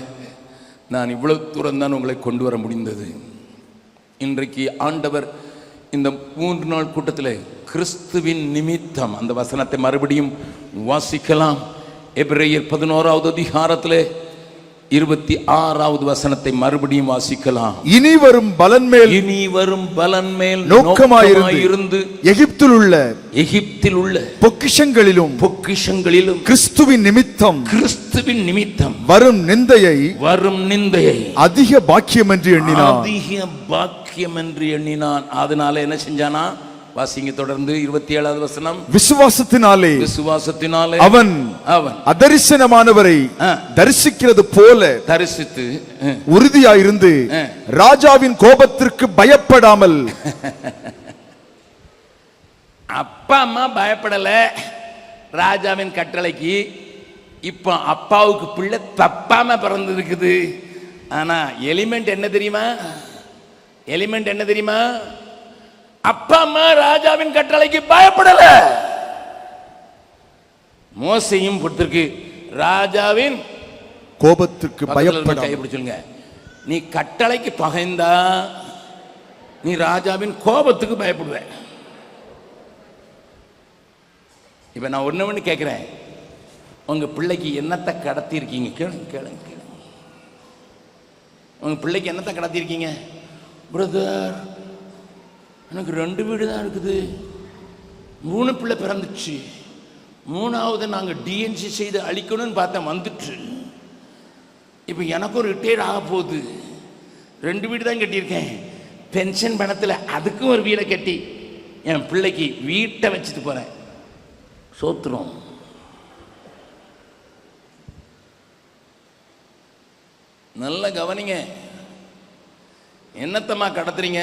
நான் இவ்வளவு தூரம் தான் உங்களை கொண்டு வர முடிந்தது. இன்றைக்கு ஆண்டவர் இந்த 3 நாள் கூட்டத்தில் கிறிஸ்துவின் நிமித்தம் அந்த வசனத்தை மறுபடியும் வாசிக்கலாம். எபிரேயர் 11வது அதிகாரத்தில் 26வது வசனத்தை மறுபடியும் வாசிக்கலாம். இனி வரும் பலன் மேல் நோக்கமாயிருந்து எகிப்தில் உள்ள பொக்கிஷங்களிலும் கிறிஸ்துவின் நிமித்தம் வரும் நிந்தையை அதிக பாக்கியம் என்று எண்ணினான். அதனால என்ன செஞ்சானா? வாசிங்க தொடர்ந்து 27வது வசனம். விசுவாசத்தினாலே அவன் அதரிசனமானவரை தரிசிக்கிறது போல தரிசித்து உறுதியாயிருந்து ராஜாவின் கோபத்திற்கு பயப்படாமல். அப்பா அம்மா பயப்படல ராஜாவின் கட்டளைக்கு. இப்ப அப்பாவுக்கு பிள்ளை தப்பாம பிறந்திருக்குது. ஆனா எலிமெண்ட் என்ன தெரியுமா? அப்பா அம்மா ராஜாவின் கட்டளைக்கு பயப்படல. மோசையும் பொறுத்திருக்கு ராஜாவின் கோபத்திற்கு பயப்படாம. கைப்பிடிச்சுங்க. நீ கட்டளைக்கு பகைந்தா நீ ராஜாவின் கோபத்துக்கு பயப்படுவ. இப்ப நான் ஒண்ணு கேட்கிறேன். உங்க பிள்ளைக்கு என்னத்தை கடத்தி இருக்கீங்க? கேளுங்க. உங்க பிள்ளைக்கு என்னத்தை கடத்தி இருக்கீங்க? பிரதர், எனக்கு 2 வீடு தான் இருக்குது, 3 பிள்ளை பிறந்துச்சு, 3வது நாங்கள் டிஎன்சி செய்து அழிக்கணும்னு பார்த்தேன், வந்துட்டு இப்போ எனக்கும் ரிட்டையர்ட் ஆக போகுது, 2 வீடு தான் கட்டியிருக்கேன், பென்ஷன் பணத்தில் அதுக்கும் ஒரு வீடை கட்டி என் பிள்ளைக்கு வீட்டை வச்சுட்டு போகிறேன். சோத்துரும். நல்ல கவனிங்க. என்னத்தம்மா கடத்துறீங்க?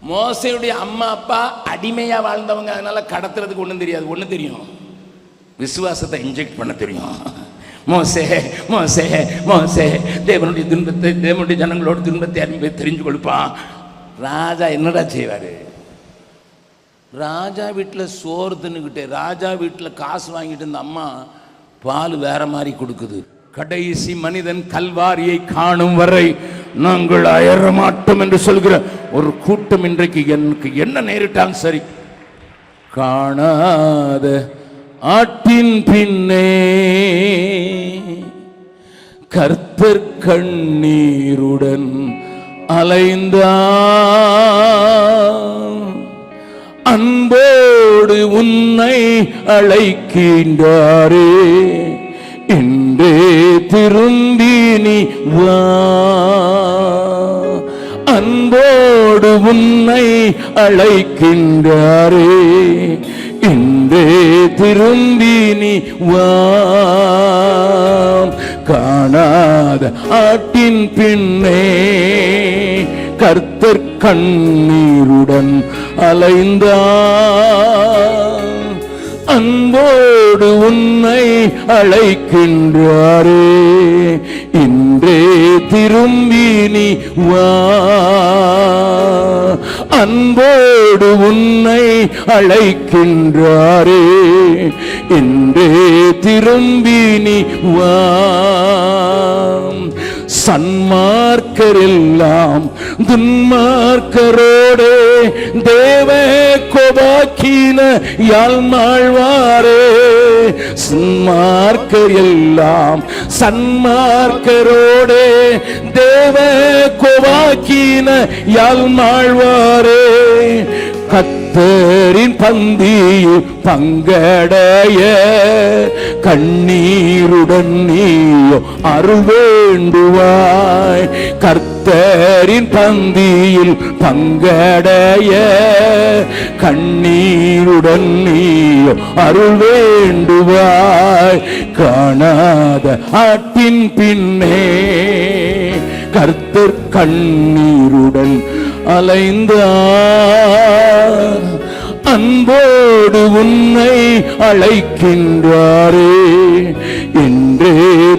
மோசையுடைய அம்மா அப்பா அடிமையா வாழ்ந்தவங்க, அதனால கடத்துறதுக்கு ஒன்றும் தெரியாது. ஒன்று தெரியும், விசுவாசத்தை இன்ஜெக்ட் பண்ண தெரியும். மோசே மோசே மோசே தேவனுடைய துன்பத்தை, தேவனுடைய ஜனங்களோட துன்பத்தை அறிவை தெரிஞ்சு கொடுப்பான். ராஜா என்னடா செய்வாரு? ராஜா வீட்டில் சோறு தின்னுக்கிட்டு, ராஜா வீட்டில் காசு வாங்கிட்டு இருந்த அம்மா பால் வேற மாதிரி கொடுக்குது. கடைசி மனிதன் கல்வாரியை காணும் வரை நாங்கள் அயர மாட்டோம் என்று சொல்கிற ஒரு கூட்டம் இன்றைக்கு எனக்கு என்ன நேரிட்டாலும் சரி, காணாத ஆட்டின் பின்னே கர்த்தர் கண்ணீருடன் அலைந்தான், அன்போடு உன்னை அழைக்கின்றாரே, இன்றே திரும்பி நீ வா, அன்போடு உன்னை அழைக்கின்றாரே, இன்றே திரும்பி நீ வா, காணாத ஆட்டின் பின்னே கர்த்தர் கண்ணீருடன் அலைந்தான், அன்போடு உன்னை அழைக்கின்றாரே, இன்றே திரும்பி நீ வா, அன்போடு உன்னை அழைக்கின்றாரே, இன்றே திரும்பி நீ வா. சன்மார்க்கரெல்லாம் துன்மார்க்கரோடே தேவ கோபாக்கின யாழ்மாழ்வாரே, சன்மார்க்கர் எல்லாம் சன்மார்க்கரோடே தேவ கோபாக்கின யாழ்மாழ்வாரே, கர்த்தரின் பந்தியில் பங்கடைய கண்ணீருடன் நீயோ அருள் வேண்டுவாய், கர்த்தரின் பந்தியில் பங்கடைய கண்ணீருடன் நீயோ அருள் வேண்டுவாய், காணாத ஆட்டின் பின்னே கர்த்தர் கண்ணீருடன் அலைந்தார், அன்போடு உன்னை அழைக்கின்றாரே, இன்றே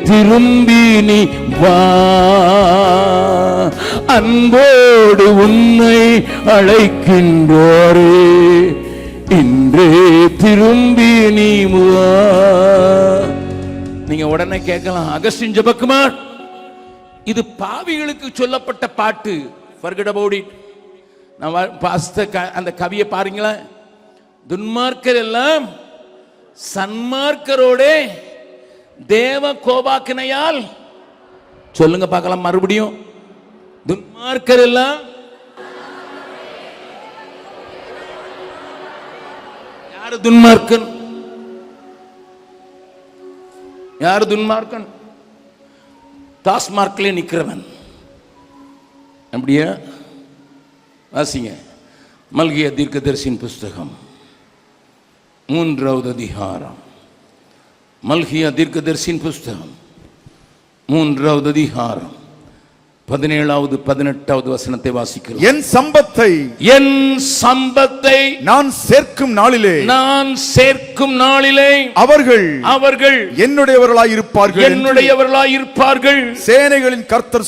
திரும்பி நீ வா, அன்போடு உன்னை அழைக்கின்றாரே, இன்றே திரும்பி நீ வா. நீங்க உடனே கேட்கலாம், அகஸ்டின் ஜெபக்குமார், இது பாவிகளுக்கு சொல்லப்பட்ட பாட்டு, forget about it. நான் அந்த கவியை பாருங்களா, துன்மார்க்கர் எல்லாம் சன்மார்க்கரோட தேவ கோபாக்கினையால் சொல்லுங்க பார்க்கலாம் மறுபடியும். துன்மார்க்கர் எல்லாம் யாரு துன்மார்க்கன்? யாரு துன்மார்க்கன்? டாஸ்மார்க்ல நிக்கிறவன். அப்படியா? வாசிங்க மல்கியா தீர்க்கதரிசியின் புஸ்தகம் 3வது அதிகாரம். மல்கியா தீர்க்கதரிசியின் புஸ்தகம் 3வது அதிகாரம் 17வது 18வது வசனத்தை வாசிக்கிறோம். என் சம்பத்தை நான் சேர்க்கும் நாளிலே அவர்கள் என்னுடையவர்களாயிருப்பார்கள். சேனைகளின் கர்த்தர்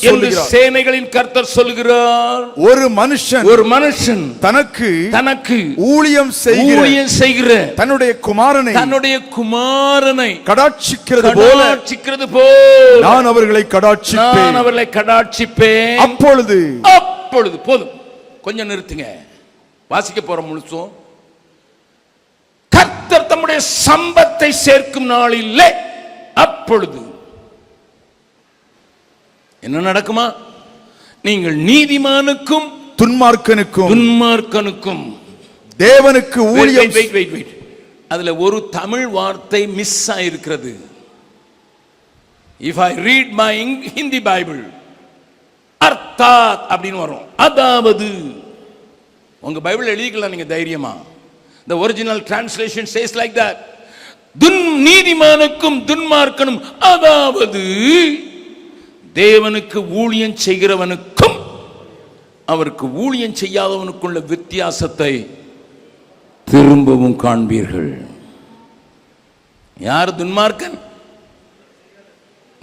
சொல்லுகிறார். ஒரு மனுஷன் தனக்கு ஊழியம் செய்கிற தன்னுடைய குமாரனை கடாட்சிக்கிறது போல நான் அவர்களை கடாட்சிப்பேன். அப்பொழுது போதும், கொஞ்சம் நிறுத்துங்க. வாசிக்க போற முழுசும். கர்த்தர் தம்முடைய சம்பத்தை சேர்க்கும் நாளிலே அப்பொழுது என்ன நடக்குமா? நீங்கள் நீதிமானுக்கும் துன்மார்க்கனுக்கும் தேவனுக்கு ஊழியம். அதுல ஒரு தமிழ் வார்த்தை மிஸ் ஆயிருக்கிறது. If I read my Hindi Bible, அர்த்தாத் அப்படின்னு வரும். அதாவது உங்க பைபிள் எழுதிக்கலாம் நீங்க தைரியமா. The original translation says like that. நீதிமானுக்கும் துன்மார்க்கனும், அதாவது தேவனுக்கு ஊழியம் செய்கிறவனுக்கும் அவருக்கு ஊழியம் செய்யாதவனுக்குள்ள வித்தியாசத்தை திரும்பவும் காண்பீர்கள். யார் துன்மார்க்கன்?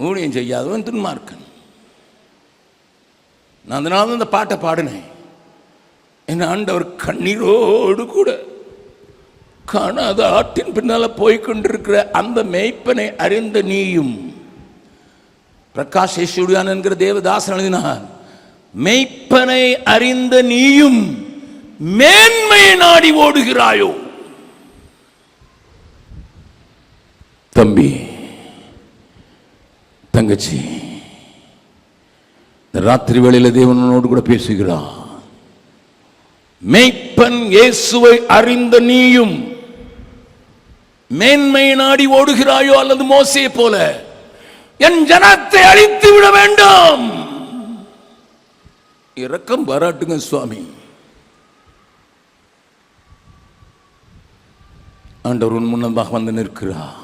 ஊழியம் செய்யாதவன் துன்மார்க்கன். நான் அதனால இந்த பாட்டை பாடினேன். என் ஆண்டவர் கண்ணீரோடு கூட காணாத ஆட்டின் பின்னால போய்கொண்டிருக்கிற அந்த மேய்ப்பனை அறிந்த நீயும், பிரகாஷ் யேசுடியான் என்கிற தேவதாசன் எழுதினார், மேய்ப்பனை அறிந்த நீயும் மேன்மையை நாடி ஓடுகிறாயோ? தம்பி, தங்கச்சி, ராத்திரி வேளையில தேவனோடு கூட பேசுகிறார். மேய்ப்பன் இயேசுவை அறிந்த நீயும் மேன்மையை நாடி ஓடுகிறாயோ? அல்லது மோசேயை போல என் ஜனத்தை அழித்து விட வேண்டும்? இரக்கம் பாராட்டுங்க சுவாமி. ஆண்டவர் முன்னதாக வந்து நிற்கிறார்.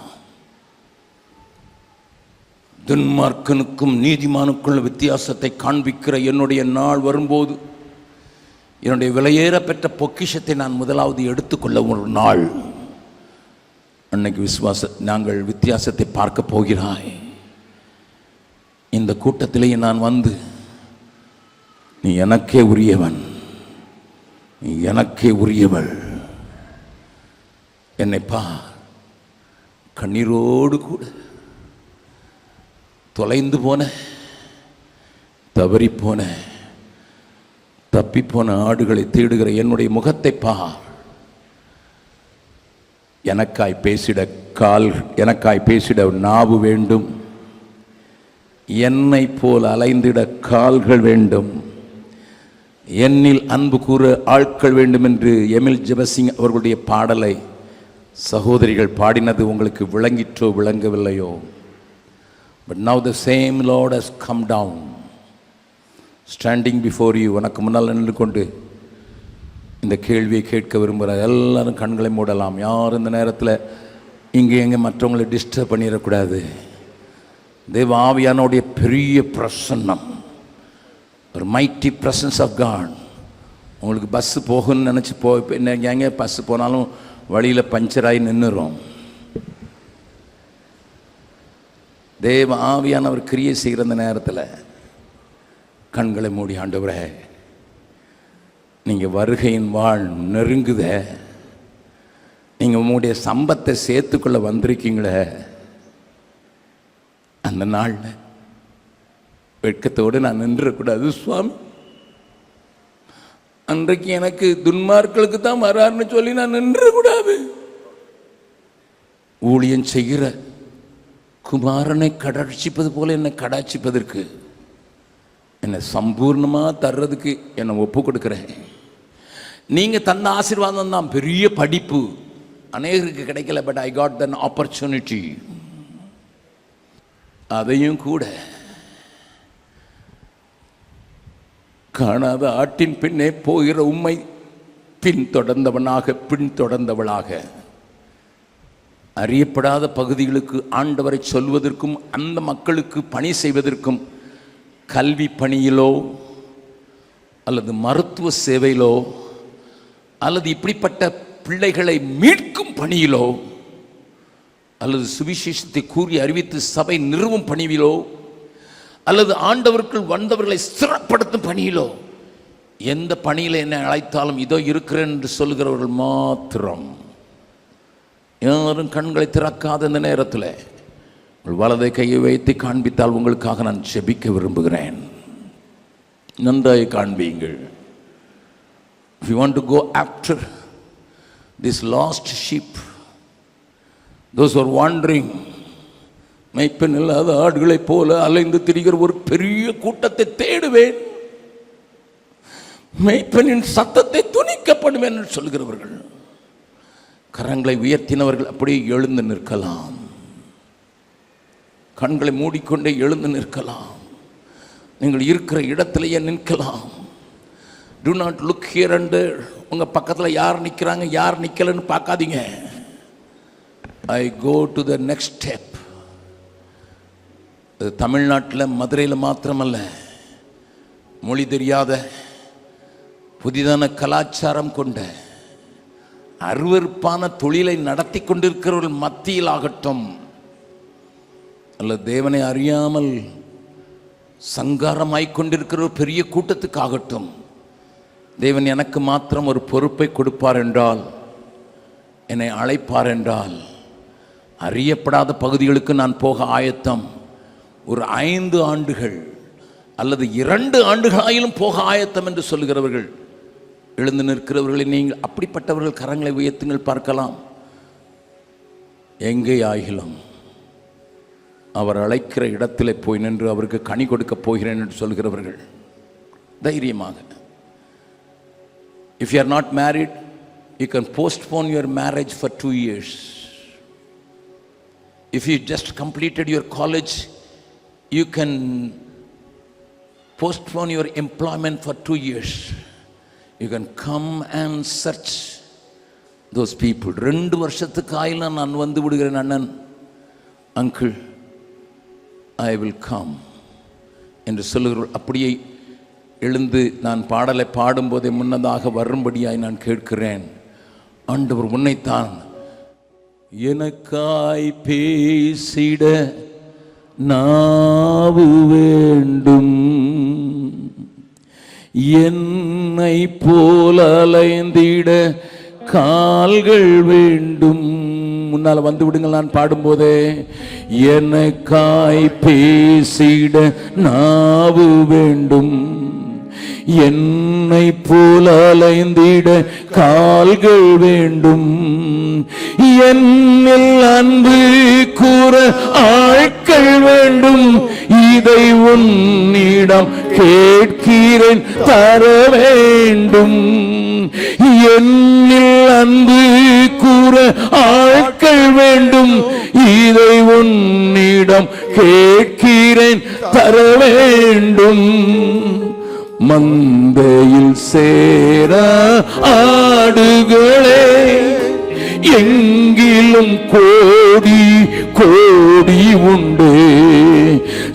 துன்மார்க்கனுக்கும் நீதிமானுக்குள்ள வித்தியாசத்தை காண்பிக்கிற என்னுடைய நாள் வரும்போது, என்னுடைய விலையேற பெற்ற பொக்கிஷத்தை நான் முதலாவது எடுத்துக்கொள்ள ஒரு நாள், அன்னைக்கு நாங்கள் வித்தியாசத்தை பார்க்க போகிறாய். இந்த கூட்டத்திலேயே நான் வந்து, நீ எனக்கே உரியவன், நீ எனக்கே உரியவள், என்னை பார், கண்ணீரோடு கூட தொலைந்து போன, தவறி போன, தப்பிப்போன ஆடுகளை தேடுகிற என்னுடைய முகத்தை பார். எனக்காய் பேசிட நாவு வேண்டும், என்னை போல் அலைந்திட கால்கள் வேண்டும், என்னில் அன்பு கூற ஆட்கள் வேண்டும் என்று எமில் ஜெபசிங் அவர்களுடைய பாடலை சகோதரிகள் பாடினது உங்களுக்கு விளங்கிற்றோ விளங்கவில்லையோ? But now the same Lord has come down, standing before you. உனக்கு முன்னால் நின்று கொண்டு இந்த கேள்வியை கேட்க விரும்புகிற எல்லாரும் கண்களை மூடலாம். யாரும் இந்த நேரத்தில் இங்கே எங்கே மற்றவங்களை டிஸ்டர்ப் பண்ணிடக்கூடாது. தேவ ஆவியானோடைய பெரிய பிரசன்னம், ஒரு மைட்டி பிரசன்ஸ் ஆஃப் காட். உங்களுக்கு பஸ்ஸு போகணும்னு நினச்சி எங்கே பஸ்ஸு போனாலும் வழியில் பஞ்சராகி நின்றுரும். தேவ ஆவியானவர் கிரியை செய்கிற அந்த நேரத்தில் கண்களை மூடி, ஆண்டவரே நீங்கள் வருகையின் வாழ் நெருங்குத, நீங்கள் உங்களுடைய சம்பத்தை சேர்த்துக்குள்ள வந்திருக்கீங்களே, அந்த நாளில் வெட்கத்தோடு நான் நின்றக்கூடாது சுவாமி. அன்றைக்கு எனக்கு துன்மார்களுக்கு தான் வராருன்னு சொல்லி நான் நின்றக்கூடாது. ஊழியம் செய்கிற குமாரனை கடாட்சிப்பது போல என்னை கடாட்சிப்பதற்கு, என்னை சம்பூர்ணமாக தர்றதுக்கு என்னை ஒப்பு கொடுக்குறேன். நீங்கள் தந்த ஆசீர்வாதம் தான் பெரிய படிப்பு, அநேகருக்கு கிடைக்கல. பட் ஐ காட் தன் ஆப்பர்ச்சுனிட்டி. அதையும் கூட காணாத ஆட்டின் பின்னே போகிற உம்மை பின்தொடர்ந்தவளாக அறியப்படாத பகுதிகளுக்கு ஆண்டவரை சொல்வதற்கும் அந்த மக்களுக்கு பணி செய்வதற்கும், கல்வி பணியிலோ அல்லது மருத்துவ சேவையிலோ அல்லது இப்படிப்பட்ட பிள்ளைகளை மீட்கும் பணியிலோ அல்லது சுவிசேஷத்தை கூறி அறிவித்து சபை நிறுவும் பணியிலோ அல்லது ஆண்டவருக்குள் வந்தவர்களை ஸ்திரப்படுத்தும் பணியிலோ, எந்த பணியில் என்னை அழைத்தாலும் இதோ இருக்கிறேன் என்று சொல்கிறவர்கள் மாத்திரம். யாரும் கண்களை திறக்காத இந்த நேரத்தில் உங்கள் வலதை கையை வைத்து காண்பித்தால் உங்களுக்காக நான் ஜெபிக்க விரும்புகிறேன். நன்றாய் காண்பீங்கள். If you want to go after this lost sheep, those who are wandering, மெய்ப்பெண் இல்லாத ஆடுகளைப் போல அலைந்து திரிகிற ஒரு பெரிய கூட்டத்தை தேடுவேன், மெய்ப்பெண்ணின் சத்தத்தை துணிக்கப்படுவேன் என்று சொல்கிறவர்கள், கரங்களை உயர்த்தினவர்கள் அப்படியே எழுந்து நிற்கலாம். கண்களை மூடிக்கொண்டே எழுந்து நிற்கலாம். நீங்கள் இருக்கிற இடத்திலேயே நிற்கலாம். Do not look here and there. உங்க பக்கத்தில் யார் நிற்கிறாங்க யார் நிற்கலன்னு பார்க்காதீங்க. I go to the next step. தமிழ்நாட்டில் மதுரையில் மாத்திரமல்ல, மொழி தெரியாத புதிதான கலாச்சாரம் கொண்ட அருவருப்பான தொழிலை நடத்தி கொண்டிருக்கிறவர்கள் மத்தியில் ஆகட்டும், அல்ல தேவனை அறியாமல் சங்காரமாய் கொண்டிருக்கிற ஒரு பெரிய கூட்டத்துக்காகட்டும், தேவன் எனக்கு மாத்திரம் ஒரு பொறுப்பை கொடுப்பார் என்றால், என்னை அழைப்பார் என்றால், அறியப்படாத பகுதிகளுக்கு நான் போக ஆயத்தம். ஒரு 5 ஆண்டுகள் அல்லது 2 ஆண்டுகளாயிலும் போக ஆயத்தம் என்று சொல்லுகிறவர்கள், எழுந்து நிற்கிறவர்களை நீங்கள் அப்படிப்பட்டவர்கள் கரங்களை உயர்த்துங்கள் பார்க்கலாம். எங்கே ஆகிலும் அவர் அழைக்கிற இடத்திலே போய் நின்று அவருக்கு கனி கொடுக்க போகிறேன் என்று சொல்கிறவர்கள் தைரியமாக. If you are not married, you can postpone your marriage for 2 years. If you just completed your college, you can postpone your employment for 2 years. You can come and search those people. 2 வருஷத்துக்கு ஆயில நான் வந்து விடுகிறேன் அண்ணன், uncle, I will come என்று சொல்லுகிறோம். அப்படியே எழுந்து நான் பாடலை பாடும்போதே முன்னதாக வரும்படியாய் நான் கேட்கிறேன். ஆண்டவர் உன்னைத்தான் எனக்காய் பேசிட நாவு வேண்டும், என்னை போல அலைந்திட கால்கள் வேண்டும். முன்னால வந்து விடுங்கள் நான் பாடும்போதே. எனக்காய் பேசிட நாவு வேண்டும், என்னை போல அலைந்திட கால்கள் வேண்டும், என்னில் அன்பு கூற ஆட்கள் வேண்டும், இதை உன்னிடம் கேட்கிறேன் தர வேண்டும். என்னில் அன்பு கூற ஆட்கள் வேண்டும், இதை உன்னிடம் கேட்கிறேன் தர வேண்டும். மந்தையில் சேர ஆடுகளே எங்கிலும் கோடி கோடி உண்டு,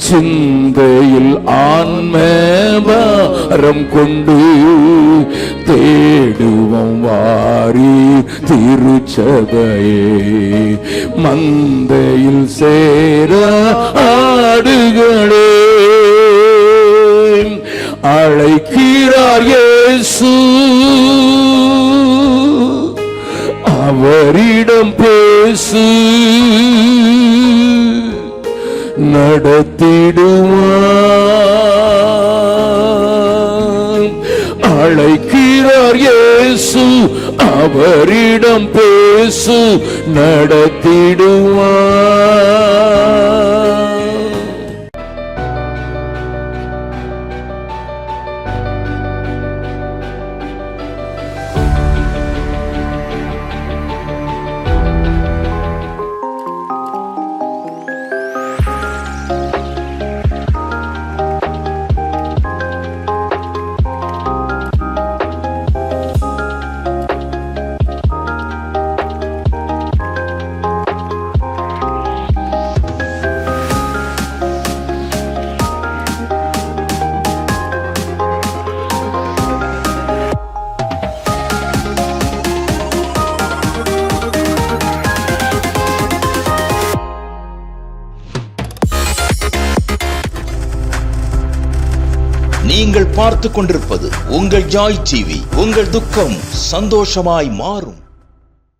சிந்தையில் ஆன்மபாரம் கொண்டு தேடுவோம் வாரி திருச்சபையே. மந்தையில் சேர ஆடுகளே அழைக்கிறார் இயேசு, அவரிடம் பேசு, நடத்திடுவார். அழைக்கிறார் இயேசு, அவரிடம் பேசு, நடத்திடுவார். நீங்கள் பார்த்து கொண்டிருப்பது உங்கள் ஜாய் டிவி. உங்கள் துக்கம் சந்தோஷமாய் மாறும்.